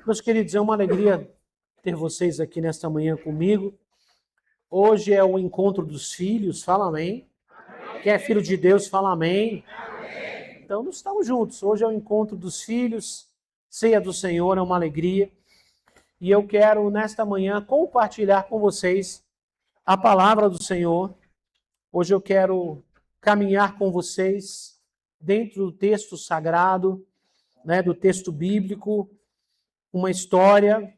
Meus queridos, é uma alegria ter vocês aqui nesta manhã comigo. Hoje é o encontro dos filhos, fala amém. Quem é filho de Deus, fala amém. Então, nós estamos juntos. Hoje é o encontro dos filhos, ceia do Senhor, é uma alegria. E eu quero, nesta manhã, compartilhar com vocês a palavra do Senhor. Hoje eu quero caminhar com vocês dentro do texto sagrado, do texto bíblico, uma história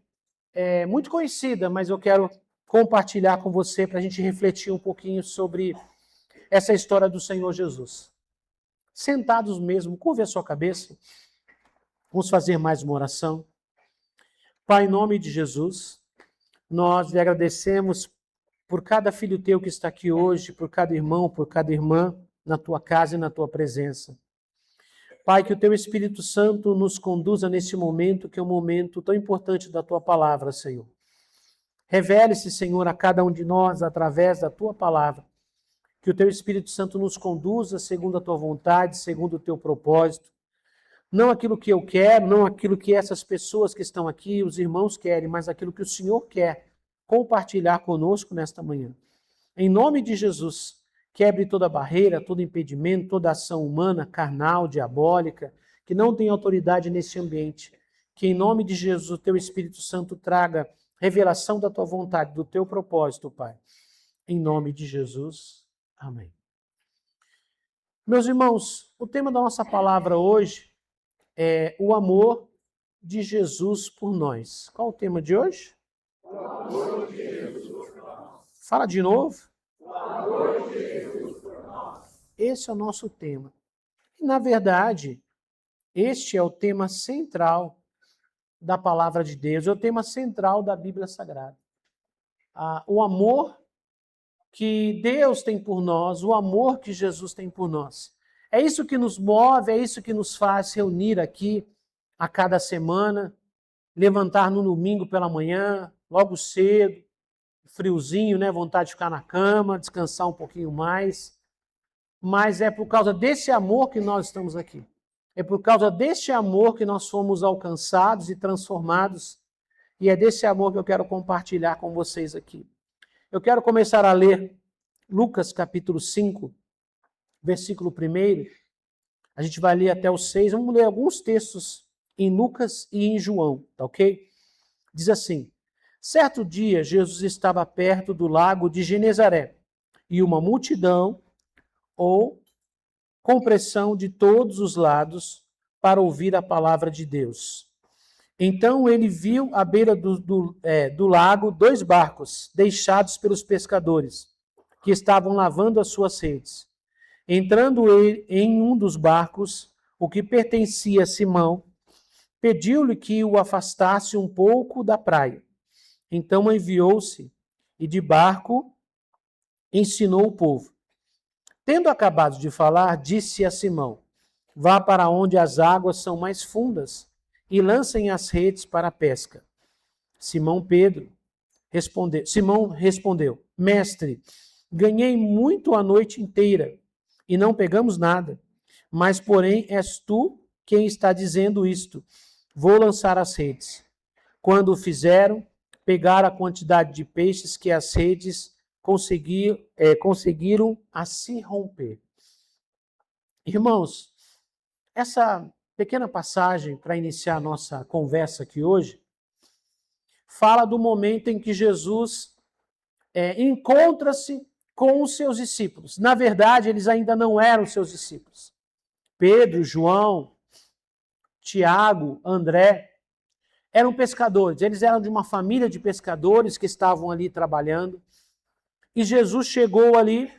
muito conhecida, mas eu quero compartilhar com você para a gente refletir um pouquinho sobre essa história do Senhor Jesus. Sentados mesmo, curve a sua cabeça, vamos fazer mais uma oração. Pai, em nome de Jesus, nós lhe agradecemos por cada filho teu que está aqui hoje, por cada irmão, por cada irmã, na tua casa e na tua presença. Pai, que o teu Espírito Santo nos conduza nesse momento, que é um momento tão importante da tua palavra, Senhor. Revele-se, Senhor, a cada um de nós através da tua palavra. Que o teu Espírito Santo nos conduza segundo a tua vontade, segundo o teu propósito. Não aquilo que eu quero, não aquilo que essas pessoas que estão aqui, os irmãos querem, mas aquilo que o Senhor quer compartilhar conosco nesta manhã. Em nome de Jesus, quebre toda barreira, todo impedimento, toda ação humana, carnal, diabólica, que não tem autoridade nesse ambiente. Que em nome de Jesus o teu Espírito Santo traga revelação da tua vontade, do teu propósito, Pai. Em nome de Jesus, amém. Meus irmãos, o tema da nossa palavra hoje é o amor de Jesus por nós. Qual o tema de hoje? O amor de Jesus por nós. Fala de novo. O amor de Jesus por nós. Esse é o nosso tema. E, na verdade, este é o tema central da palavra de Deus, é o tema central da Bíblia Sagrada. O amor que Deus tem por nós, o amor que Jesus tem por nós. É isso que nos move, é isso que nos faz reunir aqui a cada semana, levantar no domingo pela manhã, logo cedo, friozinho, vontade de ficar na cama, descansar um pouquinho mais. Mas é por causa desse amor que nós estamos aqui. É por causa desse amor que nós fomos alcançados e transformados. E é desse amor que eu quero compartilhar com vocês aqui. Eu quero começar a ler Lucas capítulo 5, versículo 1. A gente vai ler até o 6. Vamos ler alguns textos em Lucas e em João, tá ok? Diz assim: certo dia, Jesus estava perto do lago de Genezaré, e uma multidão, ou compressão de todos os lados, para ouvir a palavra de Deus. Então ele viu à beira do lago 2 barcos, deixados pelos pescadores, que estavam lavando as suas redes. Entrando ele em um dos barcos, o que pertencia a Simão, pediu-lhe que o afastasse um pouco da praia. Então enviou-se e de barco ensinou o povo. Tendo acabado de falar, disse a Simão: vá para onde as águas são mais fundas e lancem as redes para a pesca. Simão respondeu: mestre, ganhei muito a noite inteira e não pegamos nada. Mas, porém, és tu quem está dizendo isto. Vou lançar as redes. Quando o fizeram, pegaram a quantidade de peixes que as redes conseguiram a se romper. Irmãos, essa pequena passagem para iniciar a nossa conversa aqui hoje fala do momento em que Jesus encontra-se com os seus discípulos. Na verdade, eles ainda não eram seus discípulos. Pedro, João, Tiago, André eram pescadores. Eles eram de uma família de pescadores que estavam ali trabalhando. E Jesus chegou ali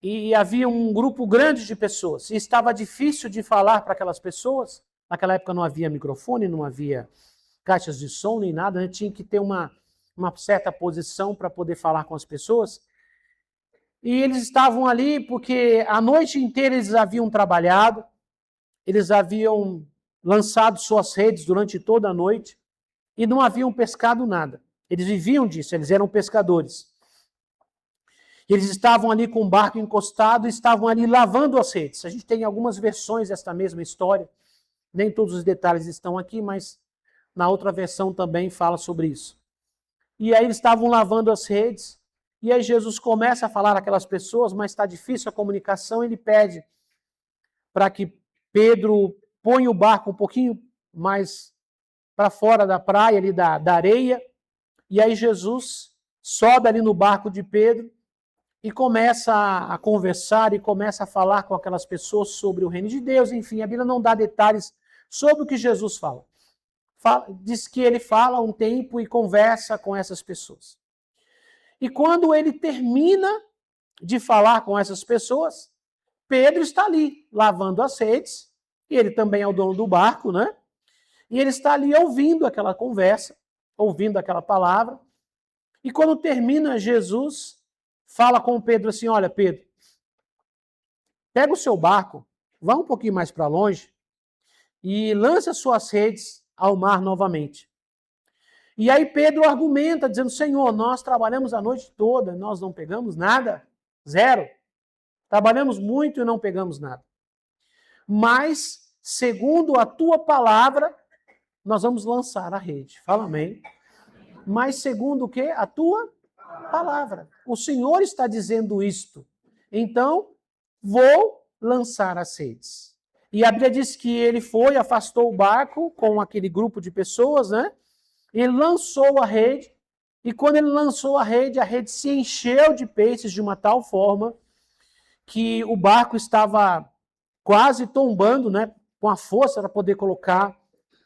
e havia um grupo grande de pessoas. E estava difícil de falar para aquelas pessoas. Naquela época não havia microfone, não havia caixas de som nem nada. Tinha que ter uma certa posição para poder falar com as pessoas. E eles estavam ali porque a noite inteira eles haviam trabalhado. Eles haviam lançado suas redes durante toda a noite e não haviam pescado nada. Eles viviam disso, eles eram pescadores. Eles estavam ali com o barco encostado e estavam ali lavando as redes. A gente tem algumas versões desta mesma história. Nem todos os detalhes estão aqui, mas Na outra versão também fala sobre isso. E aí eles estavam lavando as redes, e aí Jesus começa a falar àquelas pessoas, mas está difícil a comunicação, ele pede para que Pedro ponha o barco um pouquinho mais para fora da praia, ali da areia, e aí Jesus sobe ali no barco de Pedro e começa a conversar e começa a falar com aquelas pessoas sobre o reino de Deus. Enfim, a Bíblia não dá detalhes sobre o que Jesus fala. Diz que ele fala um tempo e conversa com essas pessoas. E quando ele termina de falar com essas pessoas, Pedro está ali lavando as redes, e ele também é o dono do barco, né? E ele está ali ouvindo aquela conversa, ouvindo aquela palavra. E quando termina, Jesus fala com Pedro assim: olha, Pedro, pega o seu barco, vá um pouquinho mais para longe e lance as suas redes ao mar novamente. E aí Pedro argumenta, dizendo: Senhor, nós trabalhamos a noite toda, nós não pegamos nada, zero. Trabalhamos muito e não pegamos nada. Mas, segundo a tua palavra, nós vamos lançar a rede. Fala amém. Mas segundo o quê? A tua palavra. O Senhor está dizendo isto. Então, vou lançar as redes. E a Bíblia diz que ele foi, afastou o barco com aquele grupo de pessoas, né? Ele lançou a rede. E quando ele lançou a rede se encheu de peixes de uma tal forma que o barco estava quase tombando, né? Com a força para poder colocar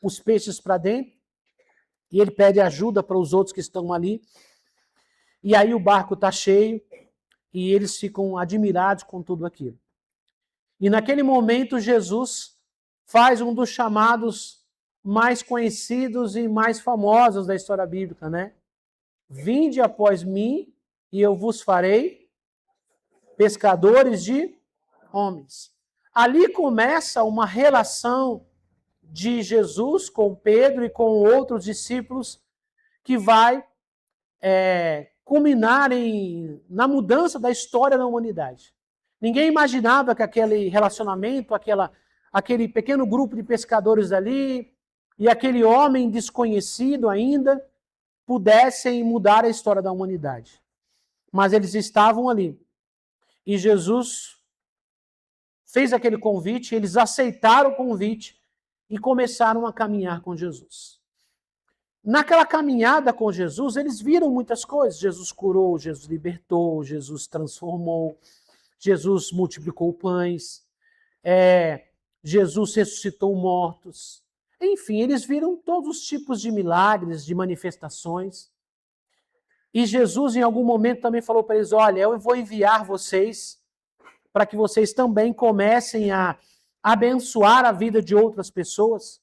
os peixes para dentro. E ele pede ajuda para os outros que estão ali. E aí o barco está cheio e eles ficam admirados com tudo aquilo. E naquele momento Jesus faz um dos chamados mais conhecidos e mais famosos da história bíblica, né? Vinde após mim e eu vos farei pescadores de homens. Ali começa uma relação de Jesus com Pedro e com outros discípulos que vai culminar na mudança da história da humanidade. Ninguém imaginava que aquele relacionamento, aquele pequeno grupo de pescadores ali e aquele homem desconhecido ainda pudessem mudar a história da humanidade. Mas eles estavam ali. E Jesus fez aquele convite, eles aceitaram o convite e começaram a caminhar com Jesus. Naquela caminhada com Jesus, eles viram muitas coisas. Jesus curou, Jesus libertou, Jesus transformou, Jesus multiplicou pães, Jesus ressuscitou mortos. Enfim, eles viram todos os tipos de milagres, de manifestações. E Jesus, em algum momento, também falou para eles: olha, eu vou enviar vocês para que vocês também comecem a abençoar a vida de outras pessoas.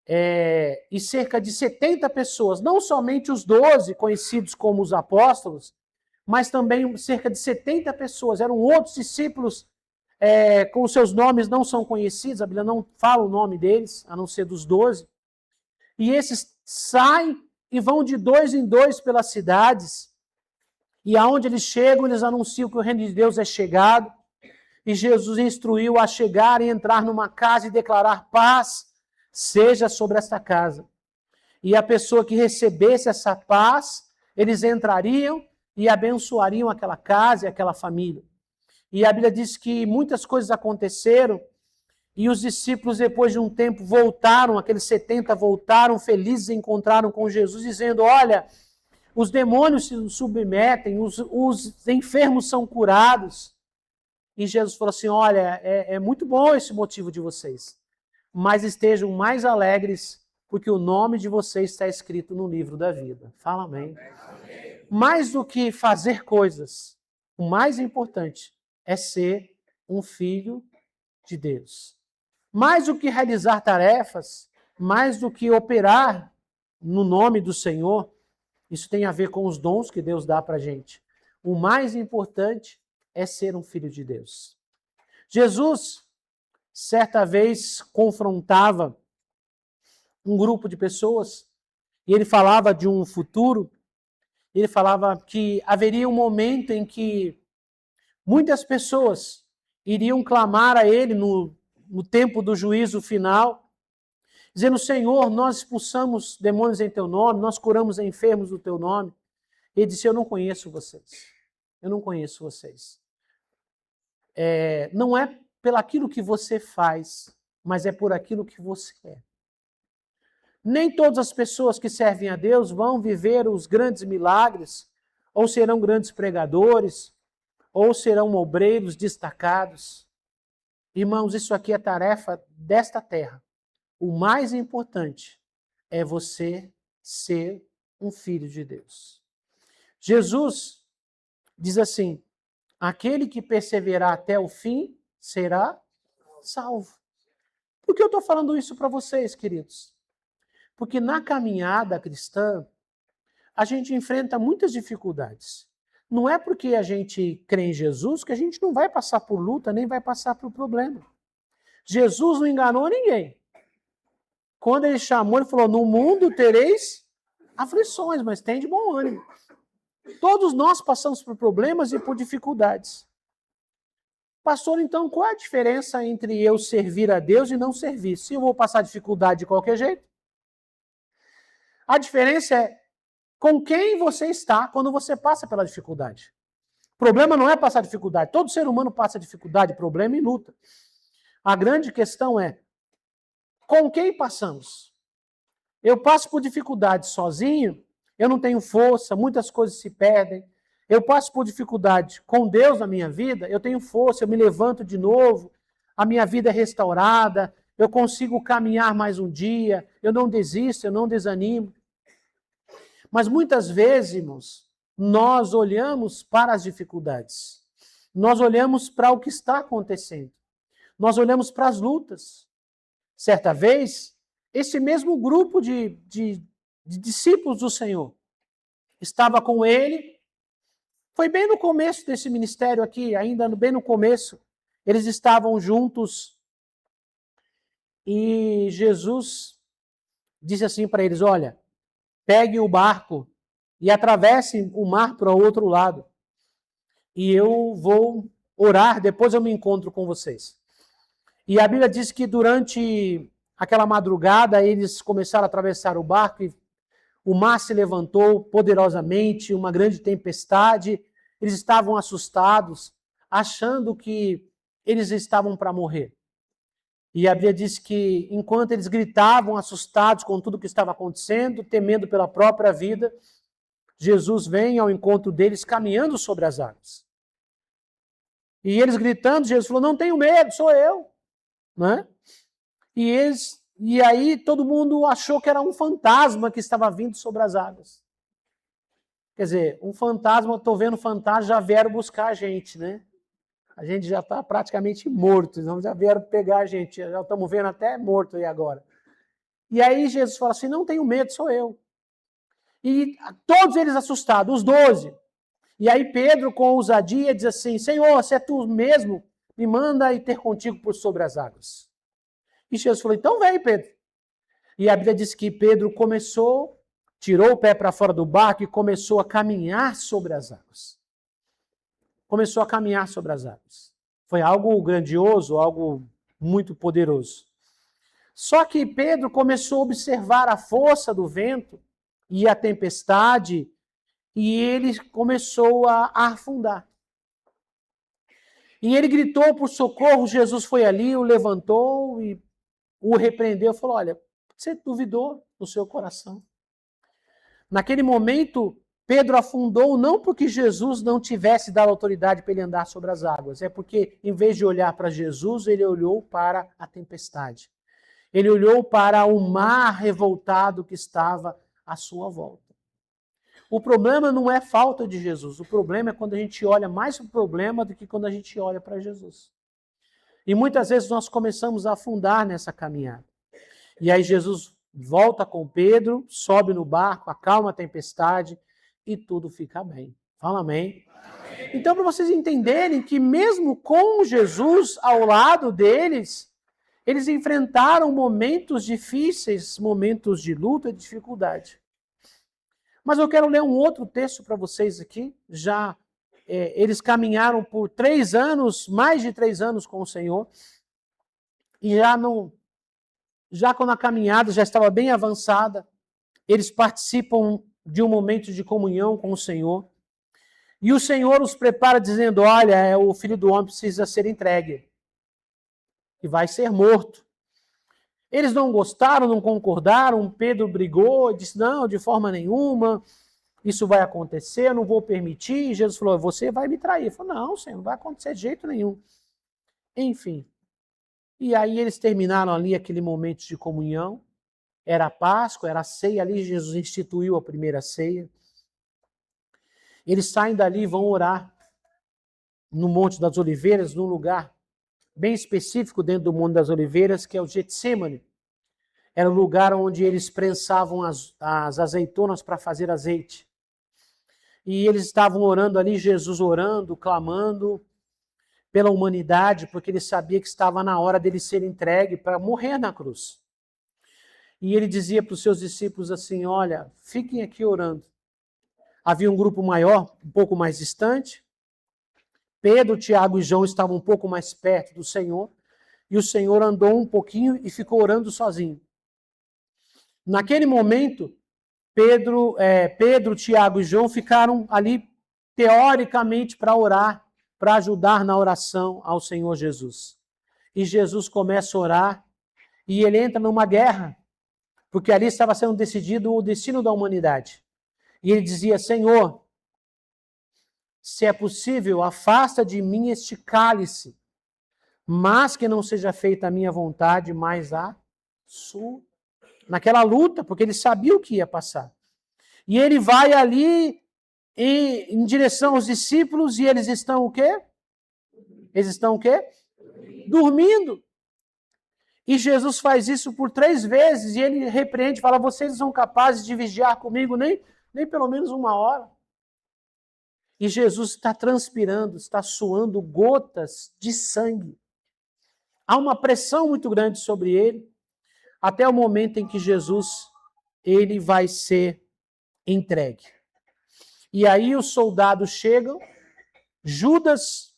E cerca de 70 pessoas, não somente os 12 conhecidos como os apóstolos, mas também cerca de 70 pessoas, eram outros discípulos com seus nomes não são conhecidos, a Bíblia não fala o nome deles, a não ser dos 12, e esses saem e vão de 2 em 2 pelas cidades, e aonde eles chegam, eles anunciam que o reino de Deus é chegado, e Jesus instruiu a chegar e entrar numa casa e declarar: paz seja sobre esta casa. E a pessoa que recebesse essa paz, eles entrariam e abençoariam aquela casa e aquela família. E a Bíblia diz que muitas coisas aconteceram e os discípulos, depois de um tempo, voltaram, aqueles 70 voltaram felizes, encontraram com Jesus, dizendo: olha, os demônios se submetem, os enfermos são curados. E Jesus falou assim: olha, é muito bom esse motivo de vocês, mas estejam mais alegres, porque o nome de vocês está escrito no livro da vida. Fala amém. Mais do que fazer coisas, o mais importante é ser um filho de Deus. Mais do que realizar tarefas, mais do que operar no nome do Senhor, isso tem a ver com os dons que Deus dá para a gente. O mais importante é ser um filho de Deus. Jesus, certa vez, confrontava um grupo de pessoas e ele falava de um futuro. Ele falava que haveria um momento em que muitas pessoas iriam clamar a ele no tempo do juízo final dizendo, Senhor, nós expulsamos demônios em teu nome, nós curamos enfermos no teu nome. Ele disse, eu não conheço vocês. Eu não conheço vocês. Não é pelaquilo que você faz, mas é por aquilo que você é. Nem todas as pessoas que servem a Deus vão viver os grandes milagres, ou serão grandes pregadores, ou serão obreiros destacados. Irmãos, isso aqui é tarefa desta terra. O mais importante é você ser um filho de Deus. Jesus diz assim, aquele que perseverar até o fim será salvo. Por que eu estou falando isso para vocês, queridos? Porque na caminhada cristã, a gente enfrenta muitas dificuldades. Não é porque a gente crê em Jesus que a gente não vai passar por luta, nem vai passar por problema. Jesus não enganou ninguém. Quando ele chamou, ele falou, no mundo tereis aflições, mas tem de bom ânimo. Todos nós passamos por problemas e por dificuldades. Pastor, então qual é a diferença entre eu servir a Deus e não servir? Se eu vou passar dificuldade de qualquer jeito? A diferença é com quem você está quando você passa pela dificuldade. O problema não é passar dificuldade. Todo ser humano passa dificuldade, problema e luta. A grande questão é com quem passamos? Eu passo por dificuldade sozinho, eu não tenho força, muitas coisas se perdem. Eu passo por dificuldade com Deus na minha vida, eu tenho força, eu me levanto de novo, a minha vida é restaurada, eu consigo caminhar mais um dia, eu não desisto, eu não desanimo. Mas muitas vezes, irmãos, nós olhamos para as dificuldades, nós olhamos para o que está acontecendo, nós olhamos para as lutas. Certa vez, esse mesmo grupo de discípulos do Senhor estava com ele, foi bem no começo desse ministério aqui, ainda bem no começo, eles estavam juntos e Jesus disse assim para eles, olha, peguem o barco e atravessem o mar para o outro lado e eu vou orar, depois eu me encontro com vocês. E a Bíblia diz que durante aquela madrugada eles começaram a atravessar o barco e o mar se levantou poderosamente, uma grande tempestade. Eles estavam assustados, achando que eles estavam para morrer. E a Bíblia diz que enquanto eles gritavam, assustados com tudo o que estava acontecendo, temendo pela própria vida, Jesus vem ao encontro deles caminhando sobre as águas. E eles gritando, Jesus falou, não tenho medo, sou eu. Né? E aí todo mundo achou que era um fantasma que estava vindo sobre as águas. Quer dizer, um fantasma, estou vendo fantasma, já vieram buscar a gente, né? A gente já está praticamente morto, então já vieram pegar a gente, já estamos vendo até morto aí agora. E aí Jesus fala assim, não tenho medo, sou eu. E todos eles assustados, os 12. E aí Pedro, com ousadia, diz assim, Senhor, se é tu mesmo, me manda ir ter contigo por sobre as águas. E Jesus falou, então vem, Pedro. E a Bíblia diz que Pedro tirou o pé para fora do barco e começou a caminhar sobre as águas. Começou a caminhar sobre as águas. Foi algo grandioso, algo muito poderoso. Só que Pedro começou a observar a força do vento e a tempestade e ele começou a afundar. E ele gritou por socorro, Jesus foi ali, o levantou e o repreendeu, falou, olha, você duvidou no seu coração. Naquele momento, Pedro afundou não porque Jesus não tivesse dado autoridade para ele andar sobre as águas, é porque em vez de olhar para Jesus, ele olhou para a tempestade. Ele olhou para o mar revoltado que estava à sua volta. O problema não é falta de Jesus, o problema é quando a gente olha mais para o problema do que quando a gente olha para Jesus. E muitas vezes nós começamos a afundar nessa caminhada. E aí Jesus volta com Pedro, sobe no barco, acalma a tempestade e tudo fica bem. Fala amém. Então, para vocês entenderem que mesmo com Jesus ao lado deles, eles enfrentaram momentos difíceis, momentos de luta e dificuldade. Mas eu quero ler um outro texto para vocês aqui. Eles caminharam por 3 anos, mais de 3 anos com o Senhor, e já já quando a caminhada já estava bem avançada, eles participam de um momento de comunhão com o Senhor. E o Senhor os prepara dizendo, olha, o Filho do Homem precisa ser entregue. E vai ser morto. Eles não gostaram, não concordaram, Pedro brigou, disse, não, de forma nenhuma, isso vai acontecer, eu não vou permitir. E Jesus falou, você vai me trair. Ele falou, não, Senhor, não vai acontecer de jeito nenhum. Enfim. E aí eles terminaram ali aquele momento de comunhão. Era a Páscoa, era a ceia, ali Jesus instituiu a primeira ceia. Eles saem dali e vão orar no Monte das Oliveiras, num lugar bem específico dentro do Monte das Oliveiras, que é o Getsemane. Era o lugar onde eles prensavam as azeitonas para fazer azeite. E eles estavam orando ali, Jesus orando, clamando pela humanidade, porque ele sabia que estava na hora dele ser entregue para morrer na cruz. E ele dizia para os seus discípulos assim, olha, fiquem aqui orando. Havia um grupo maior, um pouco mais distante. Pedro, Tiago e João estavam um pouco mais perto do Senhor. E o Senhor andou um pouquinho e ficou orando sozinho. Naquele momento, Pedro, Tiago e João ficaram ali, teoricamente, para orar, para ajudar na oração ao Senhor Jesus. E Jesus começa a orar e ele entra numa guerra, porque ali estava sendo decidido o destino da humanidade. E ele dizia, Senhor, se é possível, afasta de mim este cálice, mas que não seja feita a minha vontade, mas a sua. Naquela luta, porque ele sabia o que ia passar. E ele vai ali em direção aos discípulos e eles estão o quê? Eles estão o quê? Dormindo. E Jesus faz isso por 3 vezes e ele repreende, fala, vocês não são capazes de vigiar comigo nem pelo menos 1 hora. E Jesus está transpirando, está suando gotas de sangue. Há uma pressão muito grande sobre ele, até o momento em que Jesus ele vai ser entregue. E aí os soldados chegam, Judas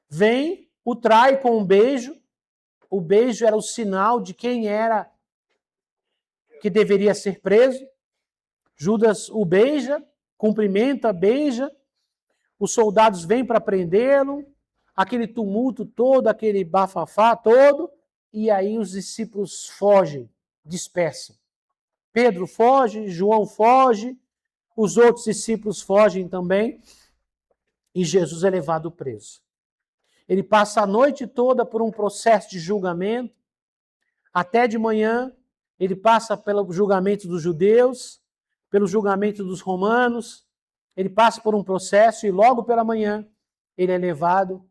vem, o trai com um beijo. O beijo era o sinal de quem era que deveria ser preso. Judas o beija, cumprimenta, beija. Os soldados vêm para prendê-lo. Aquele tumulto todo, aquele bafafá todo. E aí os discípulos fogem, dispersam. Pedro foge, João foge, os outros discípulos fogem também. E Jesus é levado preso. Ele passa a noite toda por um processo de julgamento. Até de manhã, ele passa pelo julgamento dos judeus, pelo julgamento dos romanos. Ele passa por um processo e logo pela manhã, ele é levado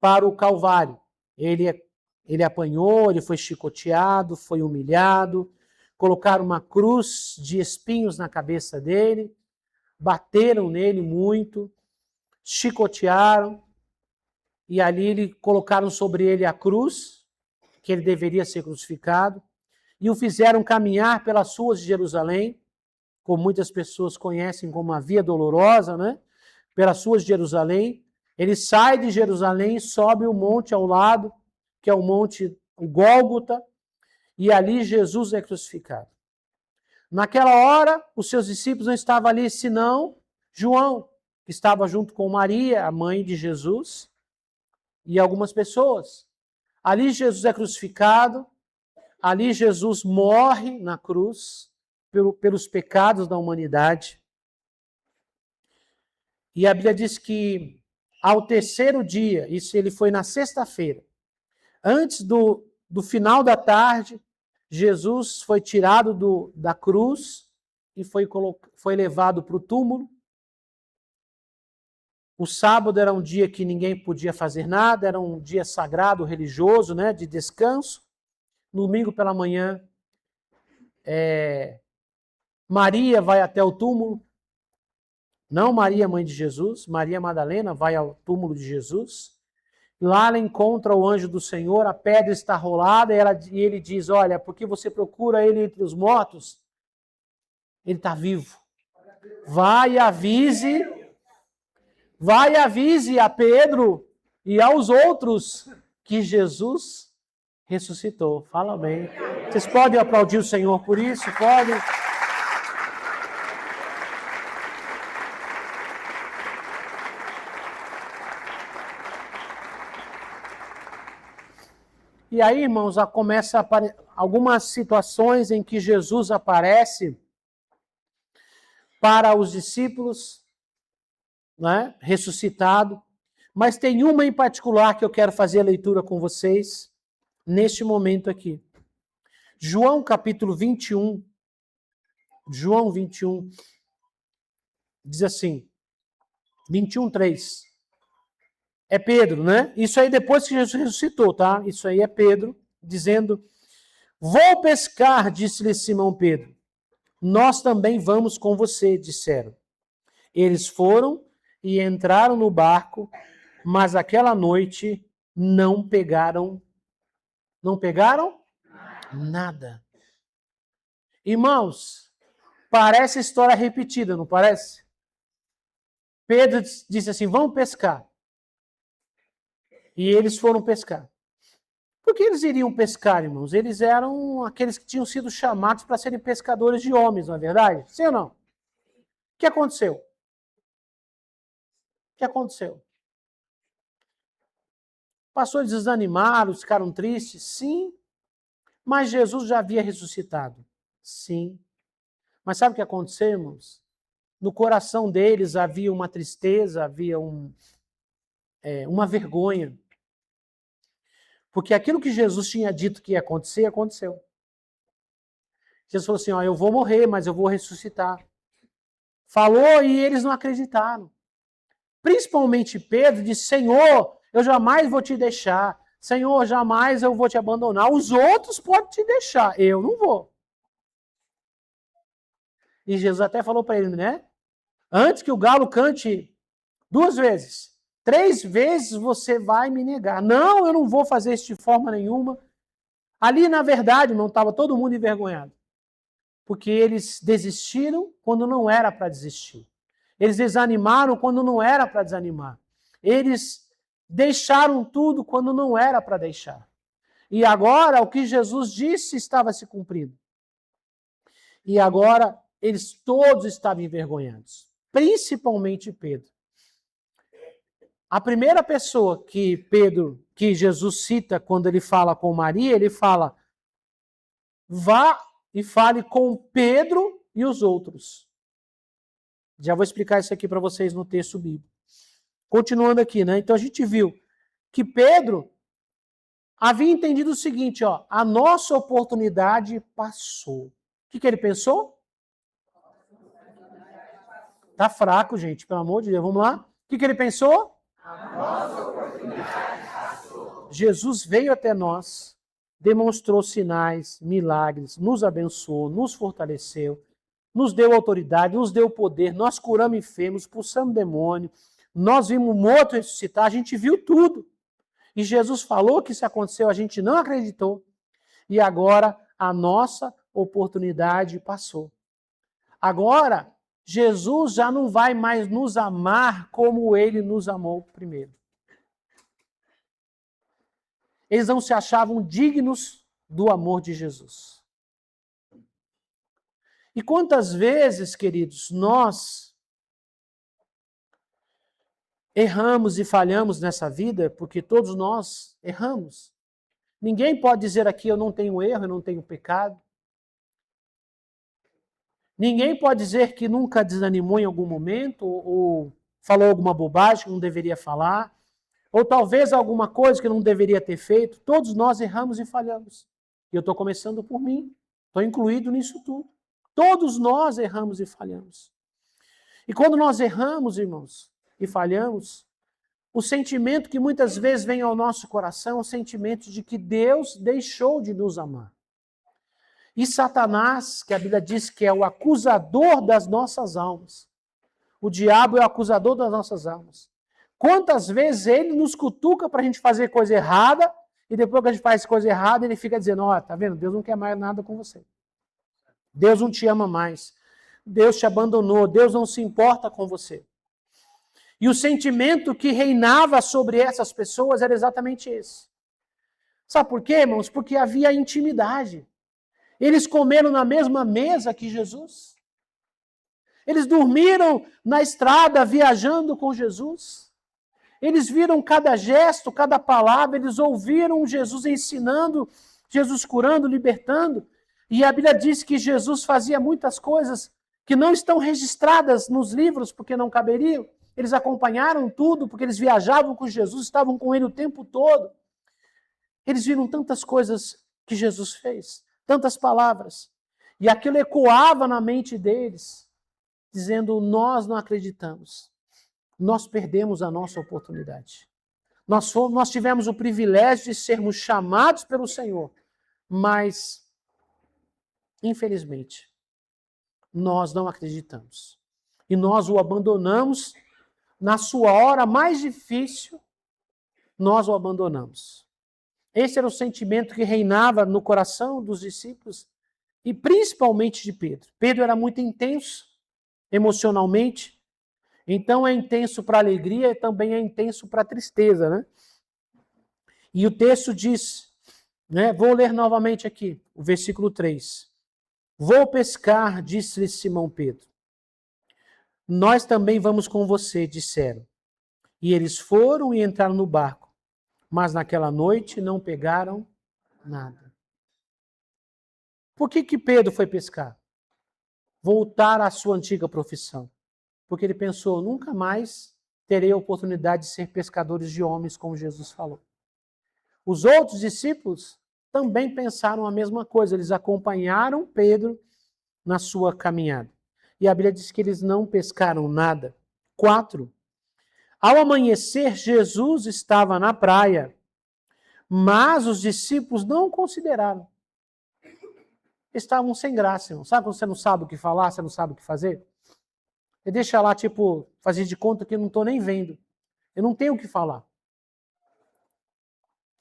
para o Calvário. Ele apanhou, ele foi chicoteado, foi humilhado, colocaram uma cruz de espinhos na cabeça dele, bateram nele muito, chicotearam, e ali colocaram sobre ele a cruz, que ele deveria ser crucificado, e o fizeram caminhar pelas ruas de Jerusalém, como muitas pessoas conhecem como a Via Dolorosa, né? Pelas ruas de Jerusalém. Ele sai de Jerusalém e sobe o monte ao lado, que é o monte Gólgota, e ali Jesus é crucificado. Naquela hora, os seus discípulos não estavam ali, senão João, que estava junto com Maria, a mãe de Jesus, e algumas pessoas. Ali Jesus é crucificado, ali Jesus morre na cruz pelos pecados da humanidade. E a Bíblia diz que ao 3º dia, isso ele foi na sexta-feira, antes do final da tarde, Jesus foi tirado da cruz e foi levado para o túmulo. O sábado era um dia que ninguém podia fazer nada, era um dia sagrado, religioso, né, de descanso. No domingo pela manhã, Maria vai até o túmulo. Não Maria, mãe de Jesus, Maria Madalena vai ao túmulo de Jesus. Lá ela encontra o anjo do Senhor, a pedra está rolada, e ele diz, olha, por que você procura ele entre os mortos? Ele está vivo. Vai e avise a Pedro e aos outros que Jesus ressuscitou. Fala amém. Vocês podem aplaudir o Senhor por isso? Podem? E aí, irmãos, começa a aparecer algumas situações em que Jesus aparece para os discípulos, né, ressuscitado. Mas tem uma em particular que eu quero fazer a leitura com vocês neste momento aqui. João capítulo 21. João 21. Diz assim, 21:3. É Pedro, né? Isso aí depois que Jesus ressuscitou, tá? Isso aí é Pedro dizendo: vou pescar, disse-lhe Simão Pedro. Nós também vamos com você, disseram. Eles foram e entraram no barco, mas aquela noite não pegaram. Não pegaram? Nada. Irmãos, parece história repetida, não parece? Pedro disse assim, vamos pescar. E eles foram pescar. Por que eles iriam pescar, irmãos? Eles eram aqueles que tinham sido chamados para serem pescadores de homens, não é verdade? Sim ou não? O que aconteceu? O que aconteceu? Pastores desanimaram, ficaram tristes? Sim. Mas Jesus já havia ressuscitado? Sim. Mas sabe o que aconteceu, irmãos? No coração deles havia uma tristeza, havia uma vergonha. Porque aquilo que Jesus tinha dito que ia acontecer, aconteceu. Jesus falou assim, eu vou morrer, mas eu vou ressuscitar. Falou e eles não acreditaram. Principalmente Pedro disse, Senhor, eu jamais vou te deixar. Senhor, jamais eu vou te abandonar. Os outros podem te deixar, eu não vou. E Jesus até falou para ele, né? Antes que o galo cante 2 vezes, 3 vezes você vai me negar. Não, eu não vou fazer isso de forma nenhuma. Ali, na verdade, não estava todo mundo envergonhado. Porque eles desistiram quando não era para desistir. Eles desanimaram quando não era para desanimar. Eles deixaram tudo quando não era para deixar. E agora, o que Jesus disse estava se cumprindo. E agora, eles todos estavam envergonhados. Principalmente Pedro. A primeira pessoa que Jesus cita quando ele fala com Maria, ele fala, vá e fale com Pedro e os outros. Já vou explicar isso aqui para vocês no texto bíblico. Continuando aqui, né? Então a gente viu que Pedro havia entendido o seguinte, a nossa oportunidade passou. O que ele pensou? Tá fraco, gente, pelo amor de Deus. Vamos lá? O que ele pensou? A nossa oportunidade passou. Jesus veio até nós, demonstrou sinais, milagres, nos abençoou, nos fortaleceu, nos deu autoridade, nos deu poder, nós curamos enfermos, expulsamos demônio, nós vimos morto ressuscitar, a gente viu tudo. E Jesus falou que isso aconteceu, a gente não acreditou. E agora a nossa oportunidade passou. Agora, Jesus já não vai mais nos amar como ele nos amou primeiro. Eles não se achavam dignos do amor de Jesus. E quantas vezes, queridos, nós erramos e falhamos nessa vida, porque todos nós erramos. Ninguém pode dizer aqui, eu não tenho erro, eu não tenho pecado. Ninguém pode dizer que nunca desanimou em algum momento, ou falou alguma bobagem que não deveria falar, ou talvez alguma coisa que não deveria ter feito. Todos nós erramos e falhamos. E eu estou começando por mim, estou incluído nisso tudo. Todos nós erramos e falhamos. E quando nós erramos, irmãos, e falhamos, o sentimento que muitas vezes vem ao nosso coração é o sentimento de que Deus deixou de nos amar. E Satanás, que a Bíblia diz que é o acusador das nossas almas. O diabo é o acusador das nossas almas. Quantas vezes ele nos cutuca para a gente fazer coisa errada, e depois que a gente faz coisa errada, ele fica dizendo, tá vendo? Deus não quer mais nada com você. Deus não te ama mais. Deus te abandonou. Deus não se importa com você. E o sentimento que reinava sobre essas pessoas era exatamente esse. Sabe por quê, irmãos? Porque havia intimidade. Eles comeram na mesma mesa que Jesus. Eles dormiram na estrada viajando com Jesus. Eles viram cada gesto, cada palavra, eles ouviram Jesus ensinando, Jesus curando, libertando. E a Bíblia diz que Jesus fazia muitas coisas que não estão registradas nos livros, porque não caberiam. Eles acompanharam tudo, porque eles viajavam com Jesus, estavam com ele o tempo todo. Eles viram tantas coisas que Jesus fez, tantas palavras. E aquilo ecoava na mente deles, dizendo, nós não acreditamos. Nós perdemos a nossa oportunidade. Nós tivemos o privilégio de sermos chamados pelo Senhor, mas, infelizmente, nós não acreditamos. E nós o abandonamos na sua hora mais difícil, nós o abandonamos. Esse era o sentimento que reinava no coração dos discípulos e principalmente de Pedro. Pedro era muito intenso emocionalmente, então é intenso para a alegria e também é intenso para a tristeza, né? E o texto diz, né? Vou ler novamente aqui, o versículo 3. Vou pescar, disse-lhe Simão Pedro. Nós também vamos com você, disseram. E eles foram e entraram no barco, mas naquela noite não pegaram nada. Por que Pedro foi pescar? Voltar à sua antiga profissão. Porque ele pensou, nunca mais terei a oportunidade de ser pescadores de homens, como Jesus falou. Os outros discípulos também pensaram a mesma coisa, eles acompanharam Pedro na sua caminhada. E a Bíblia diz que eles não pescaram nada. 4. Ao amanhecer, Jesus estava na praia, mas os discípulos não o consideraram. Estavam sem graça, irmão. Sabe quando você não sabe o que falar, você não sabe o que fazer? Você deixa lá, fazer de conta que eu não estou nem vendo. Eu não tenho o que falar.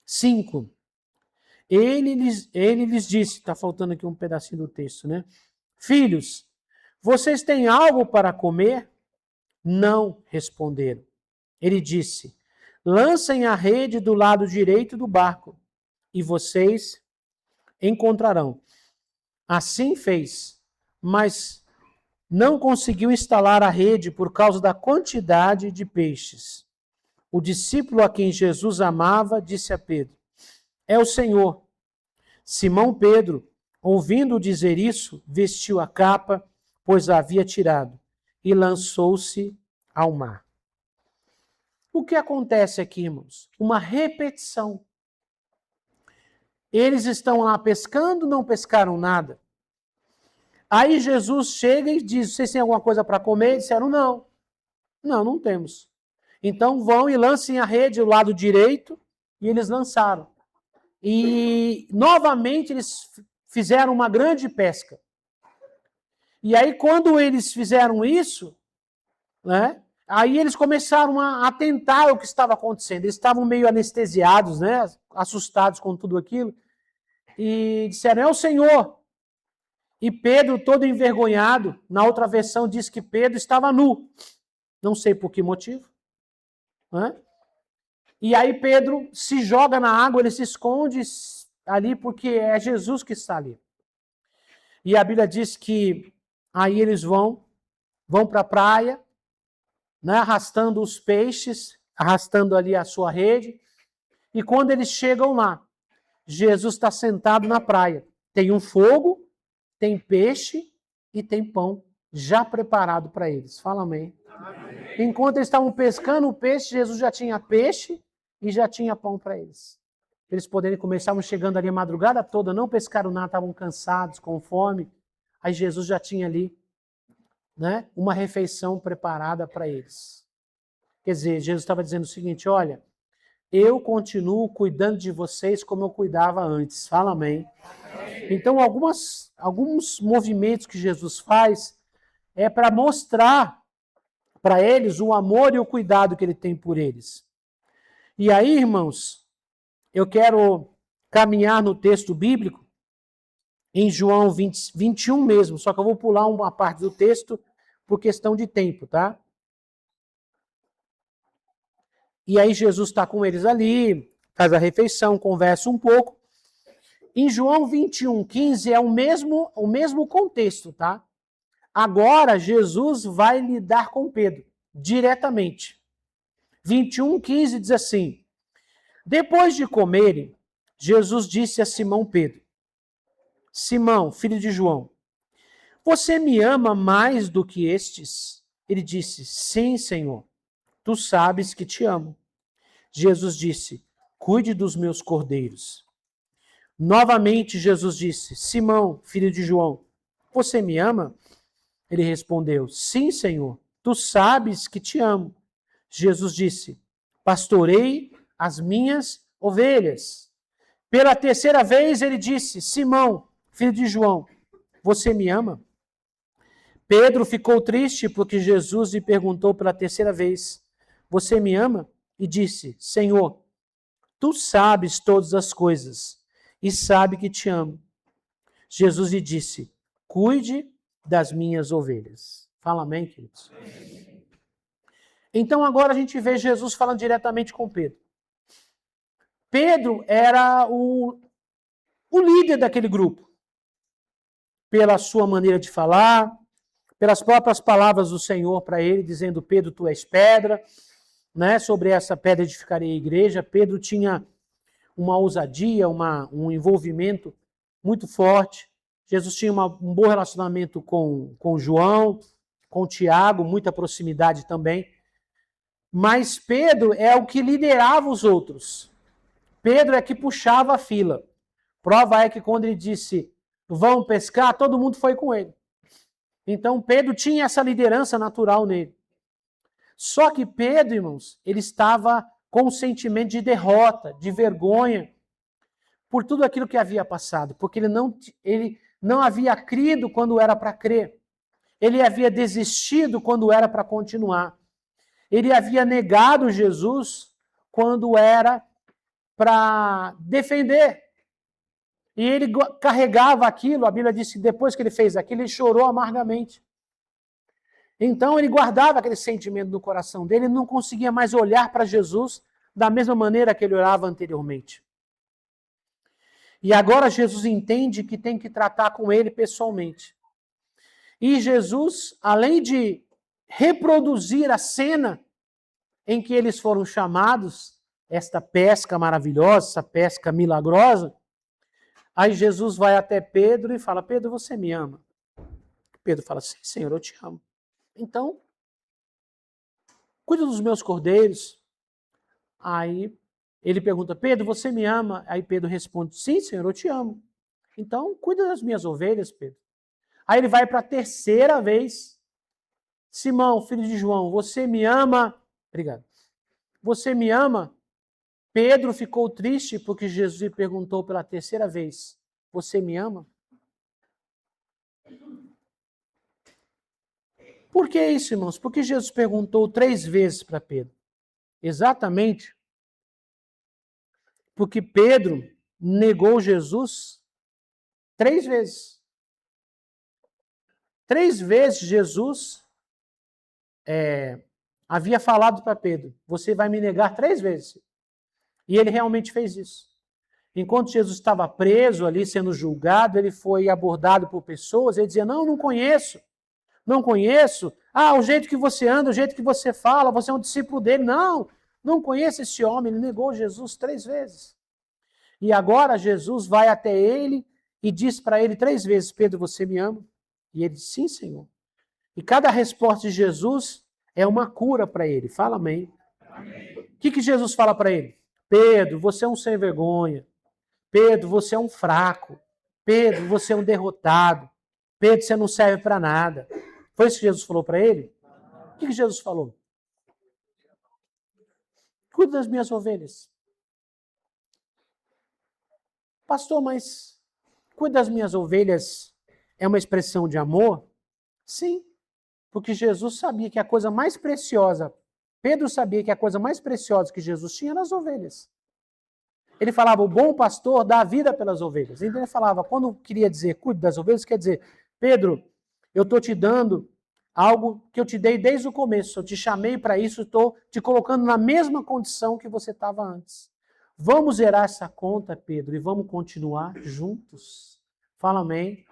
5. Ele lhes disse, está faltando aqui um pedacinho do texto, né? Filhos, vocês têm algo para comer? Não, responderam. Ele disse, lancem a rede do lado direito do barco e vocês encontrarão. Assim fez, mas não conseguiu instalar a rede por causa da quantidade de peixes. O discípulo a quem Jesus amava disse a Pedro, é o Senhor. Simão Pedro, ouvindo dizer isso, vestiu a capa, pois a havia tirado, e lançou-se ao mar. O que acontece aqui, irmãos? Uma repetição. Eles estão lá pescando, não pescaram nada. Aí Jesus chega e diz, vocês têm alguma coisa para comer? Eles disseram, não. Não temos. Então vão e lancem a rede do lado direito, e eles lançaram. E novamente eles fizeram uma grande pesca. E aí quando eles fizeram isso, né, aí eles começaram a atentar o que estava acontecendo. Eles estavam meio anestesiados, né, assustados com tudo aquilo, e disseram, é o Senhor. E Pedro, todo envergonhado, na outra versão diz que Pedro estava nu. Não sei por que motivo. Né? E aí Pedro se joga na água, ele se esconde ali porque é Jesus que está ali. E a Bíblia diz que aí eles vão para a praia, né, arrastando os peixes, arrastando ali a sua rede. E quando eles chegam lá, Jesus está sentado na praia. Tem um fogo, tem peixe e tem pão já preparado para eles. Fala amém. Amém. Enquanto eles estavam pescando o peixe, Jesus já tinha peixe e já tinha pão para eles. Eles poderem comer, estavam chegando ali a madrugada toda, não pescaram nada, estavam cansados, com fome. Aí Jesus já tinha ali, né, uma refeição preparada para eles. Quer dizer, Jesus estava dizendo o seguinte, olha, eu continuo cuidando de vocês como eu cuidava antes. Fala amém. Amém. Então, alguns movimentos que Jesus faz é para mostrar para eles o amor e o cuidado que ele tem por eles. E aí, irmãos, eu quero caminhar no texto bíblico, em João 21 mesmo, só que eu vou pular uma parte do texto por questão de tempo, tá? E aí Jesus está com eles ali, faz a refeição, conversa um pouco. Em João 21:15 é o mesmo contexto, tá? Agora Jesus vai lidar com Pedro, diretamente. 21:15 diz assim: depois de comerem, Jesus disse a Simão Pedro: Simão, filho de João, você me ama mais do que estes? Ele disse: sim, Senhor, tu sabes que te amo. Jesus disse: cuide dos meus cordeiros. Novamente Jesus disse: Simão, filho de João, você me ama? Ele respondeu: sim, Senhor, tu sabes que te amo. Jesus disse: pastorei as minhas ovelhas. Pela terceira vez ele disse: Simão, filho de João, você me ama? Pedro ficou triste porque Jesus lhe perguntou pela terceira vez: você me ama? E disse: Senhor, tu sabes todas as coisas e sabe que te amo. Jesus lhe disse: cuide das minhas ovelhas. Fala amém, queridos? Então agora a gente vê Jesus falando diretamente com Pedro. Pedro era o líder daquele grupo. Pela sua maneira de falar, pelas próprias palavras do Senhor para ele, dizendo: Pedro, tu és pedra, né? Sobre essa pedra edificarei a igreja. Pedro tinha uma ousadia, um envolvimento muito forte. Jesus tinha um bom relacionamento com João, com Tiago, muita proximidade também. Mas Pedro é o que liderava os outros. Pedro é que puxava a fila. Prova é que quando ele disse: vão pescar, todo mundo foi com ele. Então Pedro tinha essa liderança natural nele. Só que Pedro, irmãos, ele estava com um sentimento de derrota, de vergonha, por tudo aquilo que havia passado, porque ele não havia crido quando era para crer. Ele havia desistido quando era para continuar. Ele havia negado Jesus quando era para defender. E ele carregava aquilo, a Bíblia diz que depois que ele fez aquilo, ele chorou amargamente. Então ele guardava aquele sentimento no coração dele, ele não conseguia mais olhar para Jesus da mesma maneira que ele orava anteriormente. E agora Jesus entende que tem que tratar com ele pessoalmente. E Jesus, além de reproduzir a cena em que eles foram chamados, esta pesca maravilhosa, essa pesca milagrosa, aí Jesus vai até Pedro e fala: Pedro, você me ama? Pedro fala: sim, Senhor, eu te amo. Então, cuida dos meus cordeiros. Aí ele pergunta: Pedro, você me ama? Aí Pedro responde: sim, Senhor, eu te amo. Então, cuida das minhas ovelhas, Pedro. Aí ele vai para a terceira vez: Simão, filho de João, você me ama? Obrigado. Você me ama? Pedro ficou triste porque Jesus lhe perguntou pela terceira vez: você me ama? Por que isso, irmãos? Porque Jesus perguntou 3 vezes para Pedro. Exatamente porque Pedro negou Jesus 3 vezes. 3 vezes Jesus havia falado para Pedro: você vai me negar 3 vezes. E ele realmente fez isso. Enquanto Jesus estava preso ali, sendo julgado, ele foi abordado por pessoas, ele dizia: não conheço. Não conheço. Ah, o jeito que você anda, o jeito que você fala, você é um discípulo dele. Não conheço esse homem. Ele negou Jesus 3 vezes. E agora Jesus vai até ele e diz para ele 3 vezes: Pedro, você me ama? E ele diz: sim, Senhor. E cada resposta de Jesus é uma cura para ele. Fala amém. O que Jesus fala para ele? Pedro, você é um sem vergonha. Pedro, você é um fraco. Pedro, você é um derrotado. Pedro, você não serve para nada. Foi isso que Jesus falou para ele? O que Jesus falou? Cuida das minhas ovelhas. Pastor, mas cuida das minhas ovelhas é uma expressão de amor? Sim, porque Jesus sabia que a coisa mais preciosa, Pedro sabia que a coisa mais preciosa que Jesus tinha eram as ovelhas. Ele falava: o bom pastor dá a vida pelas ovelhas. Então ele falava, quando queria dizer cuide das ovelhas, quer dizer: Pedro, eu estou te dando algo que eu te dei desde o começo. Eu te chamei para isso, estou te colocando na mesma condição que você estava antes. Vamos zerar essa conta, Pedro, e vamos continuar juntos. Fala amém.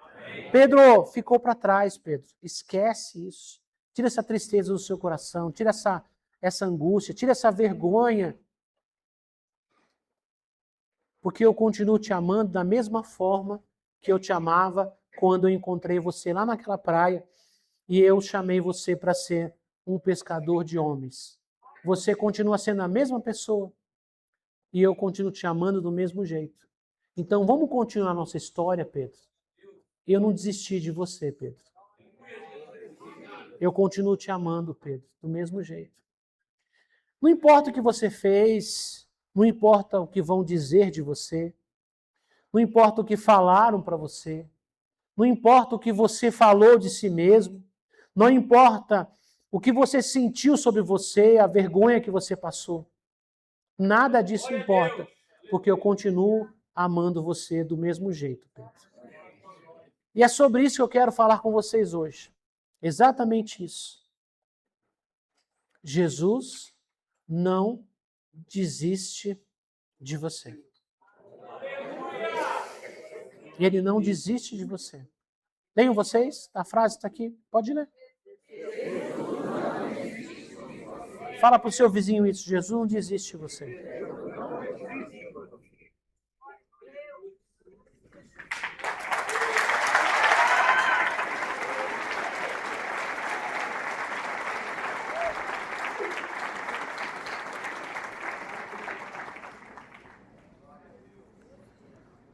Pedro, ficou para trás, Pedro. Esquece isso. Tira essa tristeza do seu coração, tira essa angústia, tira essa vergonha. Porque eu continuo te amando da mesma forma que eu te amava quando eu encontrei você lá naquela praia e eu chamei você para ser um pescador de homens. Você continua sendo a mesma pessoa e eu continuo te amando do mesmo jeito. Então vamos continuar a nossa história, Pedro. Eu não desisti de você, Pedro. Eu continuo te amando, Pedro, do mesmo jeito. Não importa o que você fez, não importa o que vão dizer de você, não importa o que falaram para você, não importa o que você falou de si mesmo, não importa o que você sentiu sobre você, a vergonha que você passou. Nada disso importa, porque eu continuo amando você do mesmo jeito, Pedro. E é sobre isso que eu quero falar com vocês hoje. Exatamente isso. Jesus não desiste de você. Ele não desiste de você. Leiam vocês? A frase está aqui. Pode ler. Fala para o seu vizinho isso. Jesus não desiste de você.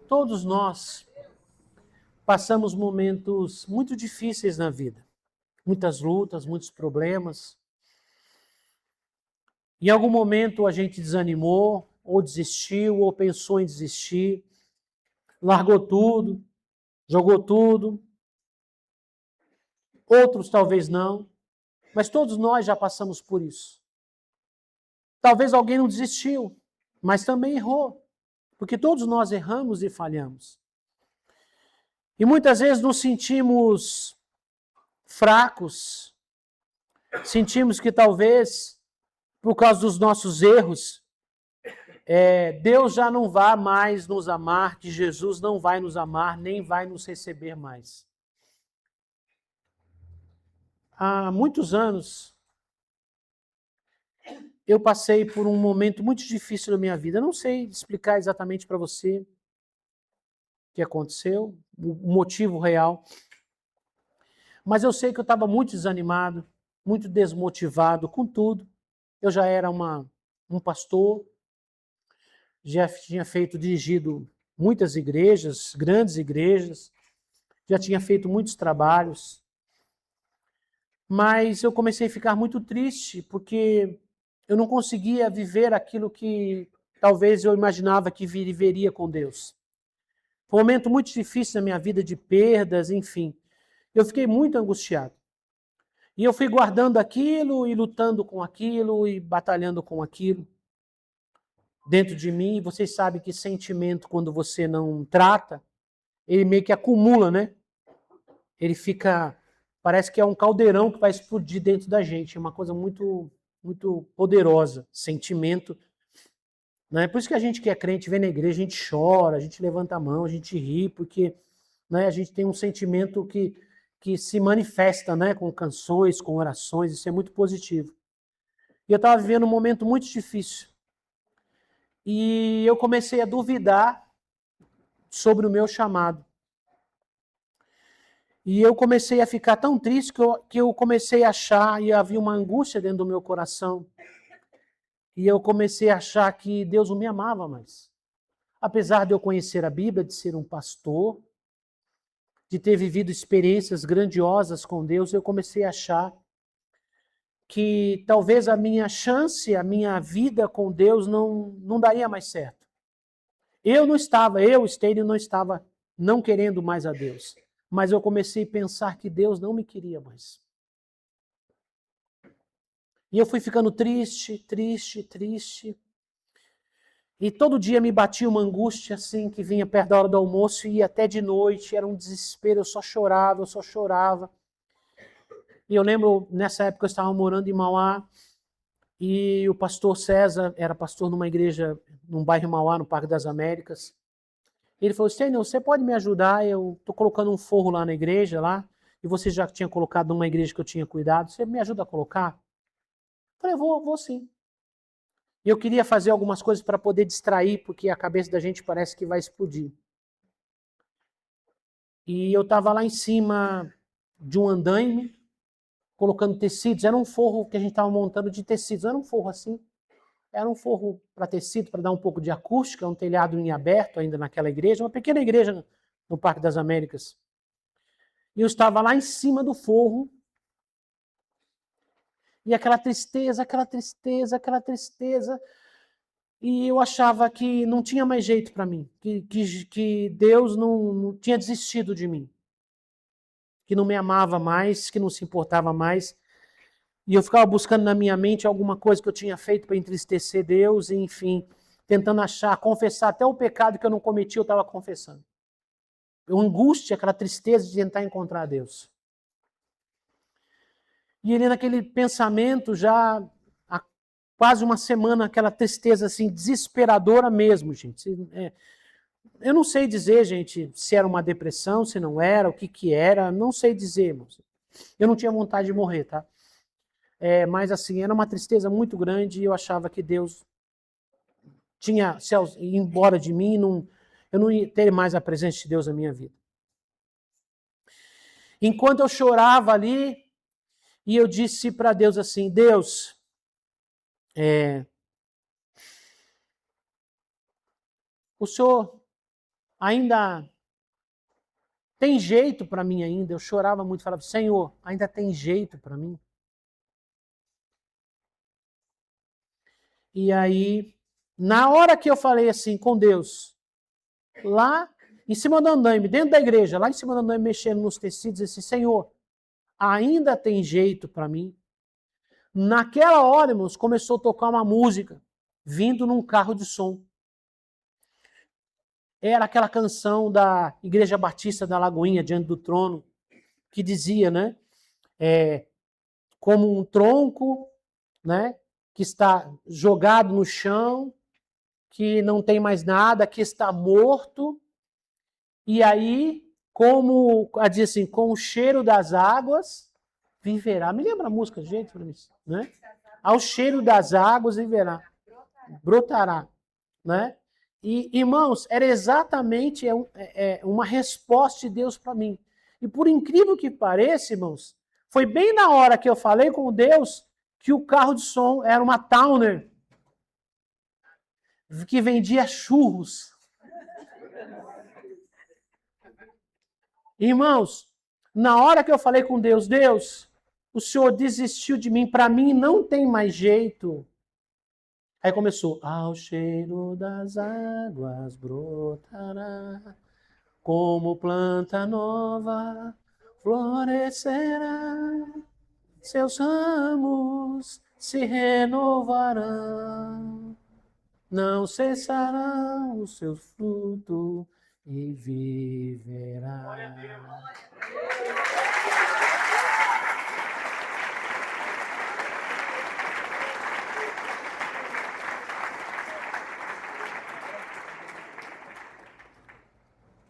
Todos nós passamos momentos muito difíceis na vida. Muitas lutas, muitos problemas. Em algum momento a gente desanimou, ou desistiu, ou pensou em desistir, largou tudo, jogou tudo. Outros talvez não, mas todos nós já passamos por isso. Talvez alguém não desistiu, mas também errou, porque todos nós erramos e falhamos. E muitas vezes nos sentimos fracos, sentimos que talvez, por causa dos nossos erros, Deus já não vai mais nos amar, que Jesus não vai nos amar, nem vai nos receber mais. Há muitos anos, eu passei por um momento muito difícil na minha vida. Eu não sei explicar exatamente para você o que aconteceu, o motivo real, mas eu sei que eu estava muito desanimado, muito desmotivado com tudo. Eu já era um pastor, já tinha dirigido muitas igrejas, grandes igrejas, já tinha feito muitos trabalhos, mas eu comecei a ficar muito triste, porque eu não conseguia viver aquilo que talvez eu imaginava que viveria com Deus. Foi um momento muito difícil na minha vida, de perdas, enfim. Eu fiquei muito angustiado. E eu fui guardando aquilo e lutando com aquilo e batalhando com aquilo dentro de mim. Vocês sabem que sentimento, quando você não trata, ele meio que acumula, né? Ele fica, parece que é um caldeirão que vai explodir dentro da gente. É uma coisa muito, muito poderosa, sentimento. Né? Por isso que a gente que é crente vem na igreja, a gente chora, a gente levanta a mão, a gente ri, porque, né, a gente tem um sentimento que se manifesta, né, com canções, com orações, isso é muito positivo. E eu estava vivendo um momento muito difícil. E eu comecei a duvidar sobre o meu chamado. E eu comecei a ficar tão triste que eu comecei a achar, e havia uma angústia dentro do meu coração, e eu comecei a achar que Deus não me amava mais. Apesar de eu conhecer a Bíblia, de ser um pastor, de ter vivido experiências grandiosas com Deus, eu comecei a achar que talvez a minha chance, a minha vida com Deus não daria mais certo. Eu, Estênio, não estava não querendo mais a Deus. Mas eu comecei a pensar que Deus não me queria mais. E eu fui ficando triste, triste, triste. E todo dia me batia uma angústia assim, que vinha perto da hora do almoço e ia até de noite, era um desespero, eu só chorava. E eu lembro, nessa época eu estava morando em Mauá, e o pastor César era pastor numa igreja num bairro Mauá, no Parque das Américas. Ele falou, Stênio, você pode me ajudar? Eu estou colocando um forro lá na igreja, lá, e você já tinha colocado numa igreja que eu tinha cuidado, você me ajuda a colocar? Eu falei, vou sim. E eu queria fazer algumas coisas para poder distrair, porque a cabeça da gente parece que vai explodir. E eu estava lá em cima de um andaime, colocando tecidos. Era um forro que a gente estava montando de tecidos. Era um forro assim. Era um forro para tecido, para dar um pouco de acústica, um telhado em aberto ainda naquela igreja, uma pequena igreja no Parque das Américas. E eu estava lá em cima do forro, e aquela tristeza, aquela tristeza, aquela tristeza. E eu achava que não tinha mais jeito para mim, que Deus não tinha desistido de mim, que não me amava mais, que não se importava mais. E eu ficava buscando na minha mente alguma coisa que eu tinha feito para entristecer Deus, e, enfim, tentando achar, confessar até o pecado que eu não cometi, eu estava confessando. A angústia, aquela tristeza de tentar encontrar Deus. E ele naquele pensamento já há quase uma semana, aquela tristeza assim, desesperadora mesmo, gente. Eu não sei dizer, gente, se era uma depressão, se não era, o que era, não sei dizer, irmãos. Eu não tinha vontade de morrer, tá? Mas assim, era uma tristeza muito grande e eu achava que Deus tinha se ido embora de mim, eu não ia ter mais a presença de Deus na minha vida. Enquanto eu chorava ali, e eu disse para Deus assim, Deus, o Senhor ainda tem jeito para mim ainda? Eu chorava muito, falava, Senhor, ainda tem jeito para mim? E aí, na hora que eu falei assim com Deus, lá em cima do andaime, dentro da igreja, lá em cima do andaime, mexendo nos tecidos, assim, Senhor, ainda tem jeito para mim? Naquela hora, irmãos, começou a tocar uma música, vindo num carro de som. Era aquela canção da Igreja Batista da Lagoinha, Diante do Trono, que dizia, né? Como um tronco, né? Que está jogado no chão, que não tem mais nada, que está morto. E aí, como diz assim, com o cheiro das águas, viverá. Me lembra a música, gente, para mim, né? Ao cheiro das águas viverá, brotará, né? E, irmãos, era exatamente uma resposta de Deus para mim. E por incrível que pareça, irmãos, foi bem na hora que eu falei com Deus que o carro de som era uma Towner que vendia churros. Irmãos, na hora que eu falei com Deus, Deus, o Senhor desistiu de mim, para mim não tem mais jeito. Aí começou, ao cheiro das águas brotará, como planta nova florescerá, seus ramos se renovarão, não cessarão o seu fruto e viverá.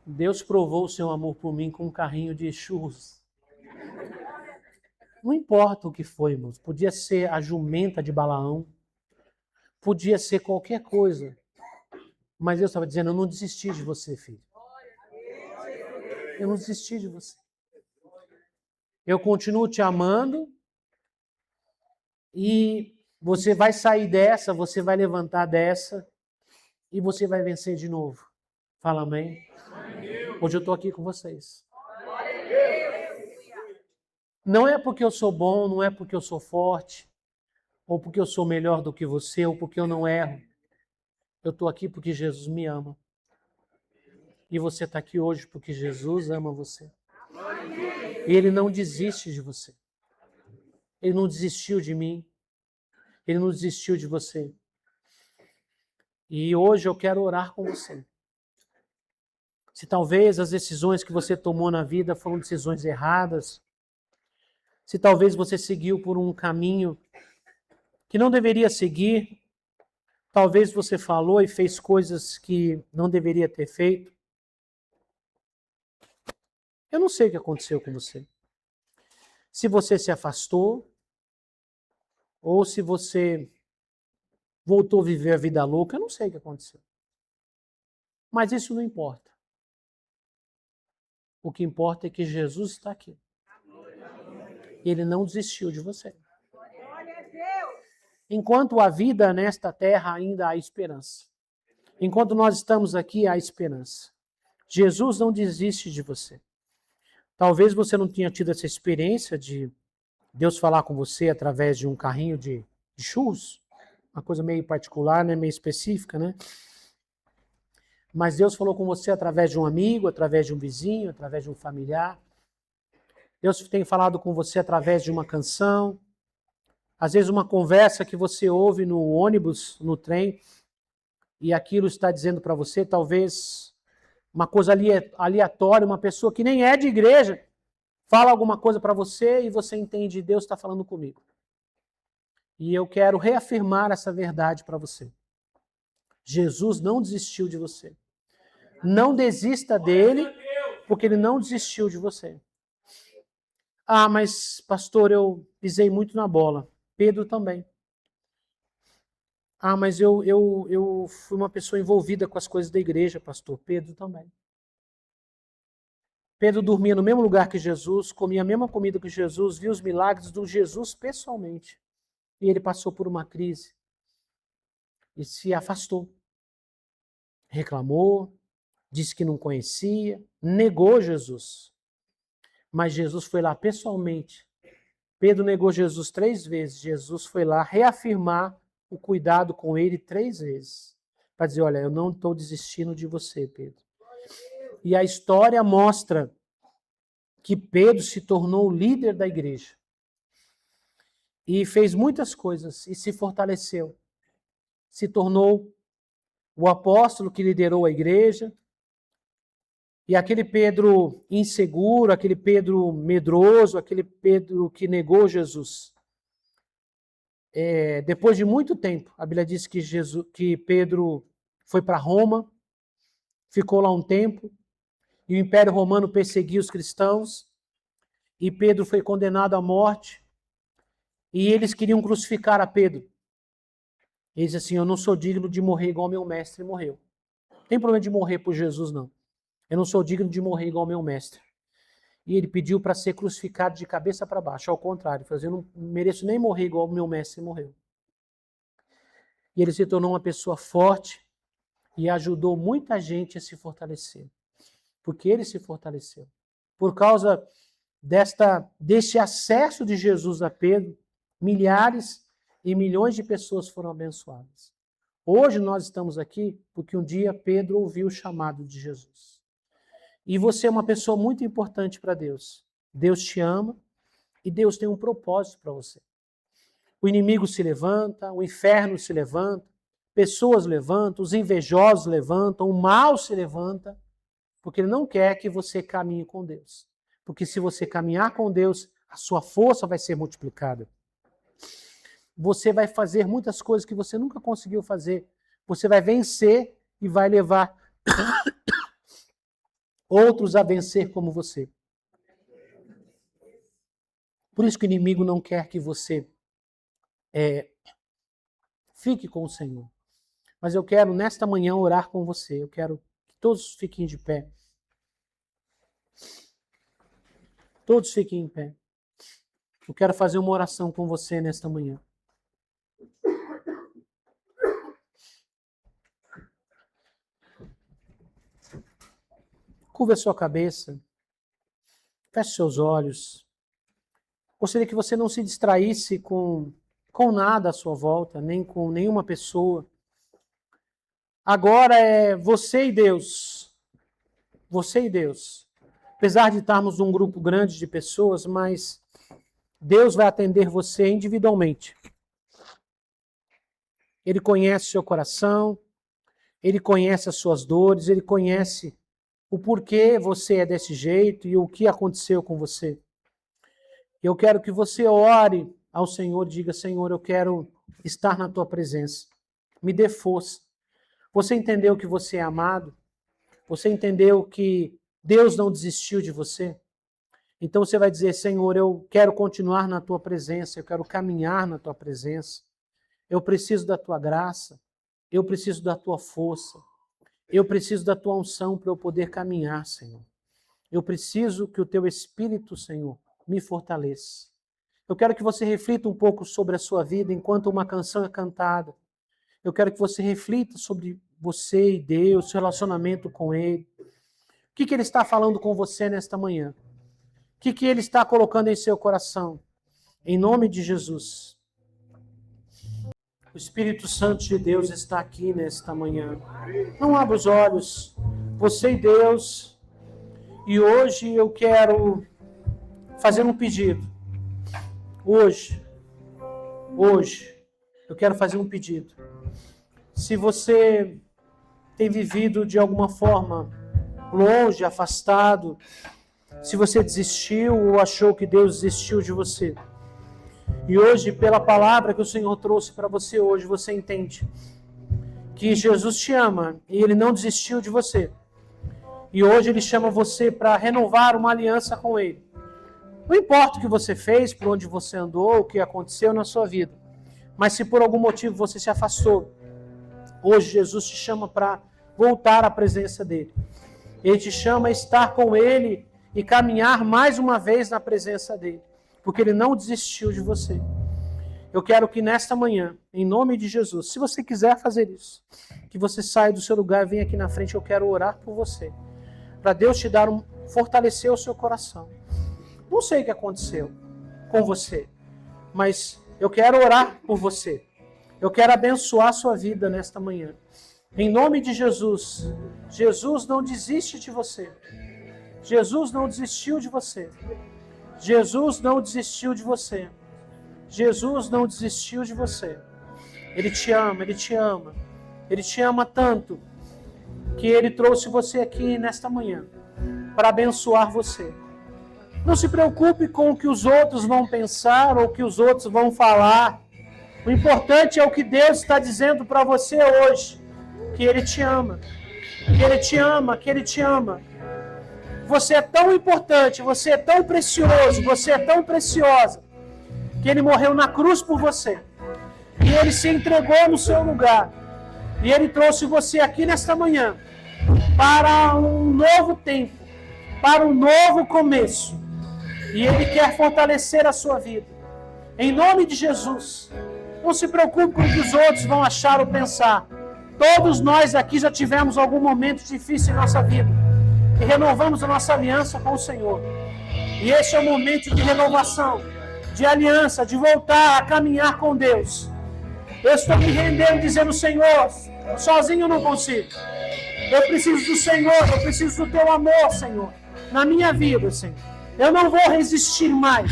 Deus provou o seu amor por mim com um carrinho de churros. Não importa o que foi, irmãos. Podia ser a jumenta de Balaão. Podia ser qualquer coisa. Mas Deus estava dizendo, eu não desisti de você, filho. Eu não desisti de você. Eu continuo te amando. E você vai sair dessa, você vai levantar dessa. E você vai vencer de novo. Fala amém. Hoje eu estou aqui com vocês. Não é porque eu sou bom, não é porque eu sou forte, ou porque eu sou melhor do que você, ou porque eu não erro. Eu estou aqui porque Jesus me ama. E você está aqui hoje porque Jesus ama você. E Ele não desiste de você. Ele não desistiu de mim. Ele não desistiu de você. E hoje eu quero orar com você. Se talvez as decisões que você tomou na vida foram decisões erradas, se talvez você seguiu por um caminho que não deveria seguir, Talvez você falou e fez coisas que não deveria ter feito. Eu não sei o que aconteceu com você. Se você se afastou, ou se você voltou a viver a vida louca, eu não sei o que aconteceu. Mas isso não importa. O que importa é que Jesus está aqui. E Ele não desistiu de você. Enquanto há vida nesta terra, ainda há esperança. Enquanto nós estamos aqui, há esperança. Jesus não desiste de você. Talvez você não tenha tido essa experiência de Deus falar com você através de um carrinho de churros. Uma coisa meio particular, né? Meio específica, né? Mas Deus falou com você através de um amigo, através de um vizinho, através de um familiar. Deus tem falado com você através de uma canção. Às vezes uma conversa que você ouve no ônibus, no trem, e aquilo está dizendo para você, talvez uma coisa aleatória, uma pessoa que nem é de igreja, fala alguma coisa para você e você entende, Deus está falando comigo. E eu quero reafirmar essa verdade para você. Jesus não desistiu de você. Não desista dele, porque ele não desistiu de você. Ah, mas pastor, eu pisei muito na bola. Pedro também. Ah, mas eu fui uma pessoa envolvida com as coisas da igreja, pastor. Pedro também. Pedro dormia no mesmo lugar que Jesus, comia a mesma comida que Jesus, via os milagres do Jesus pessoalmente. E ele passou por uma crise e se afastou. Reclamou, disse que não conhecia, negou Jesus. Mas Jesus foi lá pessoalmente. Pedro negou Jesus 3 vezes. Jesus foi lá reafirmar o cuidado com ele 3 vezes. Para dizer, olha, eu não estou desistindo de você, Pedro. E a história mostra que Pedro se tornou o líder da igreja. E fez muitas coisas e se fortaleceu. Se tornou o apóstolo que liderou a igreja. E aquele Pedro inseguro, aquele Pedro medroso, aquele Pedro que negou Jesus. Depois de muito tempo, a Bíblia diz que Pedro foi para Roma, ficou lá um tempo, e o Império Romano perseguia os cristãos, e Pedro foi condenado à morte, e eles queriam crucificar a Pedro. Ele disse assim, eu não sou digno de morrer igual meu mestre morreu. Não tem problema de morrer por Jesus, não. Eu não sou digno de morrer igual meu mestre. E ele pediu para ser crucificado de cabeça para baixo, ao contrário, eu não mereço nem morrer igual meu mestre morreu. E ele se tornou uma pessoa forte e ajudou muita gente a se fortalecer. Porque ele se fortaleceu. Por causa deste acesso de Jesus a Pedro, milhares e milhões de pessoas foram abençoadas. Hoje nós estamos aqui porque um dia Pedro ouviu o chamado de Jesus. E você é uma pessoa muito importante para Deus. Deus te ama e Deus tem um propósito para você. O inimigo se levanta, o inferno se levanta, pessoas levantam, os invejosos levantam, o mal se levanta, porque ele não quer que você caminhe com Deus. Porque se você caminhar com Deus, a sua força vai ser multiplicada. Você vai fazer muitas coisas que você nunca conseguiu fazer. Você vai vencer e vai levar outros a vencer como você. Por isso que o inimigo não quer que você fique com o Senhor. Mas eu quero, nesta manhã, orar com você. Eu quero que todos fiquem de pé. Todos fiquem em pé. Eu quero fazer uma oração com você nesta manhã. Curva a sua cabeça. Feche seus olhos. Gostaria que você não se distraísse com nada à sua volta, nem com nenhuma pessoa. Agora é você e Deus. Você e Deus. Apesar de estarmos num grupo grande de pessoas, mas Deus vai atender você individualmente. Ele conhece o seu coração, Ele conhece as suas dores, Ele conhece o porquê você é desse jeito e o que aconteceu com você. Eu quero que você ore ao Senhor e diga, Senhor, eu quero estar na Tua presença. Me dê força. Você entendeu que você é amado? Você entendeu que Deus não desistiu de você? Então você vai dizer, Senhor, eu quero continuar na tua presença, eu quero caminhar na tua presença. Eu preciso da tua graça, eu preciso da tua força, eu preciso da tua unção para eu poder caminhar, Senhor. Eu preciso que o teu Espírito, Senhor, me fortaleça. Eu quero que você reflita um pouco sobre a sua vida enquanto uma canção é cantada. Eu quero que você reflita sobre você e Deus, seu relacionamento com Ele. O que Ele está falando com você nesta manhã? O que Ele está colocando em seu coração? Em nome de Jesus. O Espírito Santo de Deus está aqui nesta manhã. Não abra os olhos. Você e Deus. E hoje eu quero fazer um pedido. Hoje, eu quero fazer um pedido. Se você tem vivido de alguma forma longe, afastado, se você desistiu ou achou que Deus desistiu de você, e hoje, pela palavra que o Senhor trouxe para você hoje, você entende que Jesus te ama e Ele não desistiu de você. E hoje Ele chama você para renovar uma aliança com Ele. Não importa o que você fez, por onde você andou, o que aconteceu na sua vida. Mas se por algum motivo você se afastou, hoje Jesus te chama para voltar à presença dEle. Ele te chama a estar com Ele e caminhar mais uma vez na presença dEle. Porque Ele não desistiu de você. Eu quero que nesta manhã, em nome de Jesus, se você quiser fazer isso, que você saia do seu lugar e venha aqui na frente, eu quero orar por você. Para Deus te dar fortalecer o seu coração. Não sei o que aconteceu com você, mas eu quero orar por você. Eu quero abençoar a sua vida nesta manhã. Em nome de Jesus, Jesus não desiste de você. Jesus não desistiu de você. Jesus não desistiu de você. Jesus não desistiu de você. Ele te ama, Ele te ama. Ele te ama tanto que Ele trouxe você aqui nesta manhã para abençoar você. Não se preocupe com o que os outros vão pensar ou o que os outros vão falar. O importante é o que Deus está dizendo para você hoje. Que Ele te ama. Que Ele te ama, que Ele te ama. Você é tão importante, você é tão precioso, você é tão preciosa, que Ele morreu na cruz por você. E Ele se entregou no seu lugar. E Ele trouxe você aqui nesta manhã para um novo tempo, para um novo começo. E Ele quer fortalecer a sua vida. Em nome de Jesus. Não se preocupe com o que os outros vão achar ou pensar. Todos nós aqui já tivemos algum momento difícil em nossa vida. E renovamos a nossa aliança com o Senhor. E esse é o momento de renovação, de aliança, de voltar a caminhar com Deus. Eu estou me rendendo dizendo, Senhor, sozinho eu não consigo. Eu preciso do Senhor, eu preciso do Teu amor, Senhor, na minha vida, Senhor. Eu não vou resistir mais.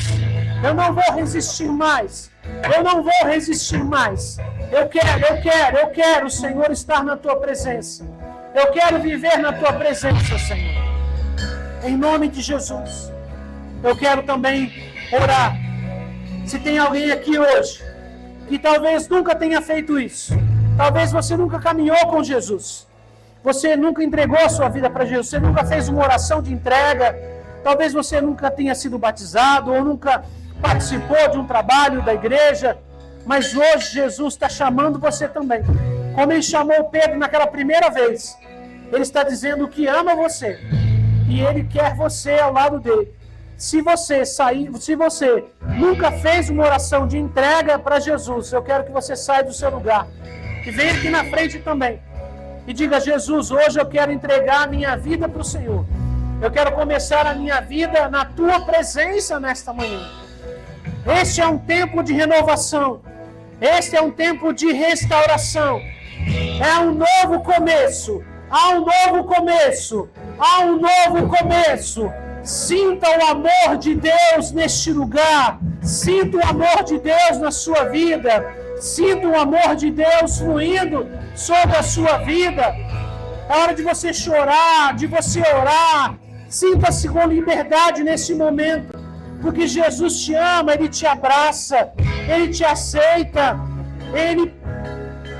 Eu não vou resistir mais. Eu não vou resistir mais. Eu quero, Senhor, estar na Tua presença. Eu quero viver na Tua presença, Senhor. Em nome de Jesus. Eu quero também orar. Se tem alguém aqui hoje que talvez nunca tenha feito isso. Talvez você nunca caminhou com Jesus. Você nunca entregou a sua vida para Jesus. Você nunca fez uma oração de entrega. Talvez você nunca tenha sido batizado ou nunca participou de um trabalho da igreja. Mas hoje Jesus está chamando você também. Como Ele chamou Pedro naquela primeira vez. Ele está dizendo que ama você. E Ele quer você ao lado dele. Se você nunca fez uma oração de entrega para Jesus, eu quero que você saia do seu lugar. E venha aqui na frente também. E diga, Jesus, hoje eu quero entregar a minha vida para o Senhor. Eu quero começar a minha vida na Tua presença nesta manhã. Este é um tempo de renovação. Este é um tempo de restauração. É um novo começo. Há um novo começo. Há um novo começo. Sinta o amor de Deus neste lugar. Sinta o amor de Deus na sua vida. Sinta o amor de Deus fluindo sobre a sua vida. É hora de você chorar, de você orar. Sinta-se com liberdade nesse momento. Porque Jesus te ama, Ele te abraça, Ele te aceita, Ele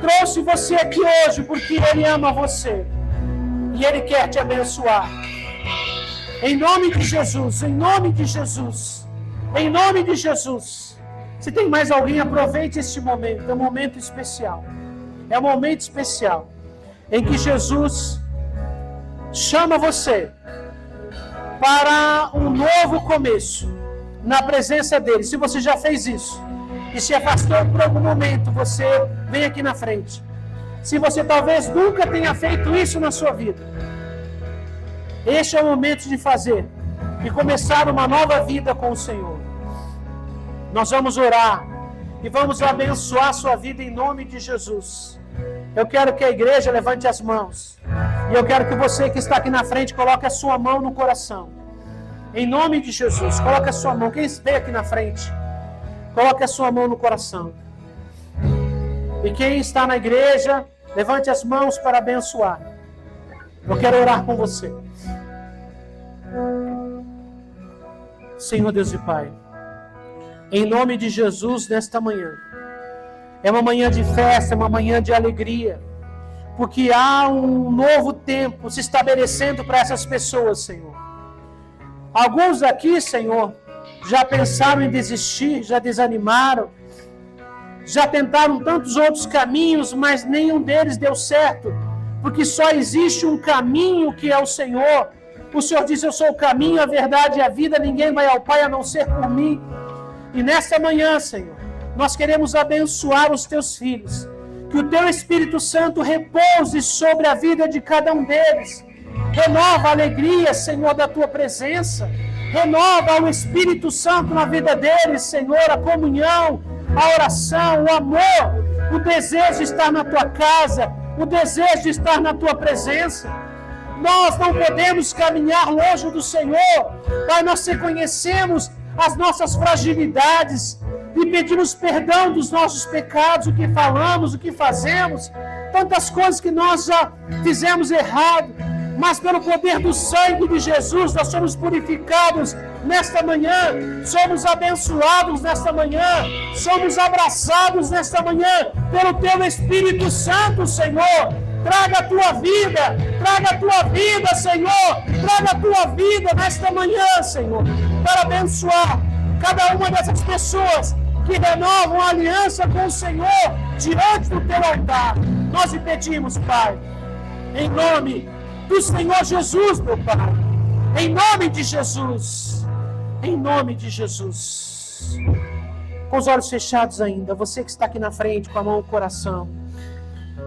trouxe você aqui hoje porque Ele ama você. E Ele quer te abençoar. Em nome de Jesus, em nome de Jesus, em nome de Jesus. Se tem mais alguém, aproveite este momento. É um momento especial. É um momento especial em que Jesus chama você para um novo começo na presença dele. Se você já fez isso e se afastou por algum momento, você vem aqui na frente. Se você talvez nunca tenha feito isso na sua vida, este é o momento de fazer e começar uma nova vida com o Senhor. Nós vamos orar e vamos abençoar a sua vida em nome de Jesus. Eu quero que a igreja levante as mãos. E eu quero que você que está aqui na frente coloque a sua mão no coração. Em nome de Jesus, coloque a sua mão. Quem veio aqui na frente, coloque a sua mão no coração. E quem está na igreja, levante as mãos para abençoar. Eu quero orar com você. Senhor Deus e Pai, em nome de Jesus, nesta manhã, é uma manhã de festa, é uma manhã de alegria, porque há um novo tempo se estabelecendo para essas pessoas, Senhor. Alguns aqui, Senhor, já pensaram em desistir, já desanimaram, já tentaram tantos outros caminhos, mas nenhum deles deu certo, porque só existe um caminho que é o Senhor. O Senhor disse: eu sou o caminho, a verdade e a vida, ninguém vai ao Pai a não ser por mim. E nesta manhã, Senhor, nós queremos abençoar os teus filhos, que o teu Espírito Santo repouse sobre a vida de cada um deles. Renova a alegria, Senhor, da tua presença. Renova o Espírito Santo na vida deles, Senhor, a comunhão, a oração, o amor, o desejo de estar na tua casa, o desejo de estar na tua presença. Nós não podemos caminhar longe do Senhor, Pai, nós reconhecemos as nossas fragilidades e pedimos perdão dos nossos pecados, o que falamos, o que fazemos, tantas coisas que nós já fizemos errado, mas pelo poder do sangue de Jesus nós somos purificados nesta manhã, somos abençoados nesta manhã, somos abraçados nesta manhã pelo teu Espírito Santo, Senhor. Traga a tua vida, Senhor, traga a tua vida nesta manhã, Senhor, para abençoar cada uma dessas pessoas que renovam a aliança com o Senhor diante do teu altar. Nós lhe pedimos, Pai, em nome do Senhor Jesus, meu Pai, em nome de Jesus, em nome de Jesus. Com os olhos fechados ainda, você que está aqui na frente com a mão no coração,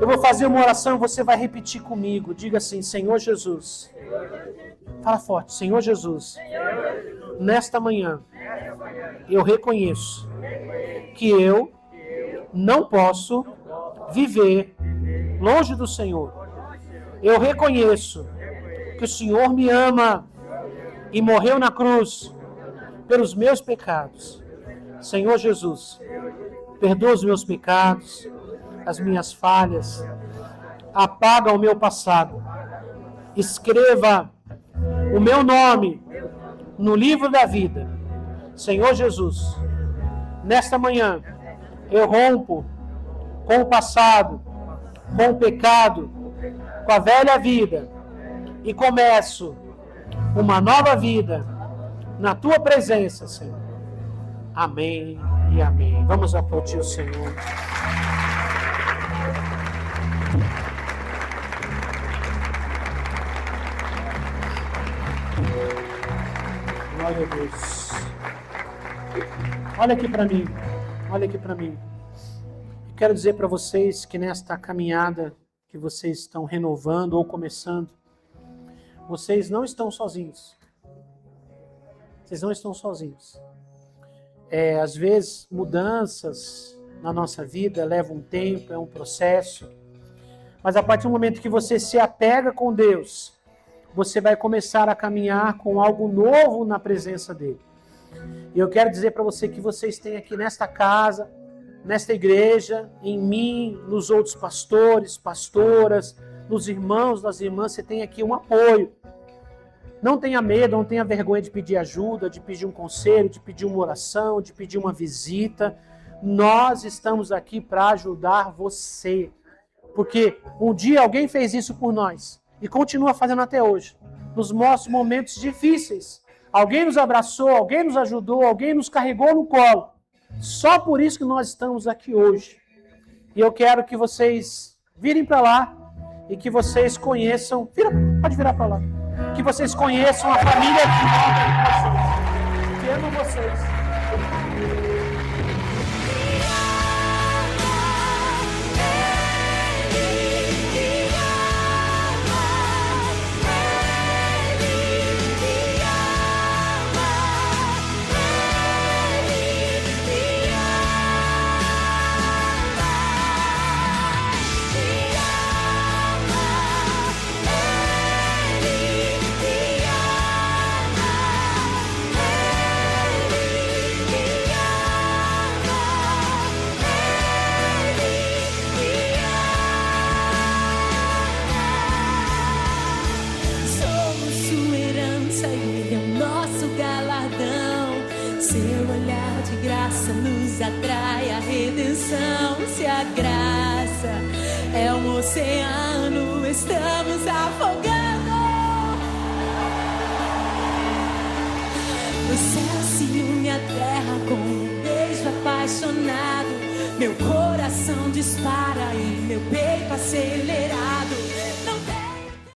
eu vou fazer uma oração e você vai repetir comigo. Diga assim: Senhor Jesus. Fala forte: Senhor Jesus, nesta manhã eu reconheço que eu não posso viver longe do Senhor. Eu reconheço que o Senhor me ama e morreu na cruz pelos meus pecados. Senhor Jesus, perdoa os meus pecados, as minhas falhas, apaga o meu passado, escreva o meu nome no livro da vida. Senhor Jesus, nesta manhã eu rompo com o passado, com o pecado, com a velha vida e começo uma nova vida na tua presença, Senhor. Amém e amém. Vamos aplaudir o Senhor. Glória a Deus. Olha aqui para mim. Olha aqui para mim. Eu quero dizer para vocês que nesta caminhada que vocês estão renovando ou começando, vocês não estão sozinhos. Vocês não estão sozinhos. Às vezes, mudanças na nossa vida levam um tempo, é um processo. Mas a partir do momento que você se apega com Deus, você vai começar a caminhar com algo novo na presença dele. E eu quero dizer para você que vocês têm aqui nesta casa, nesta igreja, em mim, nos outros pastores, pastoras, nos irmãos, nas irmãs, você tem aqui um apoio. Não tenha medo, não tenha vergonha de pedir ajuda, de pedir um conselho, de pedir uma oração, de pedir uma visita. Nós estamos aqui para ajudar você. Porque um dia alguém fez isso por nós e continua fazendo até hoje. Nos nossos momentos difíceis. Alguém nos abraçou, alguém nos ajudou, alguém nos carregou no colo. Só por isso que nós estamos aqui hoje. E eu quero que vocês virem para lá e que vocês conheçam... pode virar para lá. Que vocês conheçam a família que mora com vocês. Que amam vocês. Nos atrai a redenção. Se a graça é um oceano, estamos afogando. O céu se une à terra com um beijo apaixonado. Meu coração dispara e meu peito acelerado.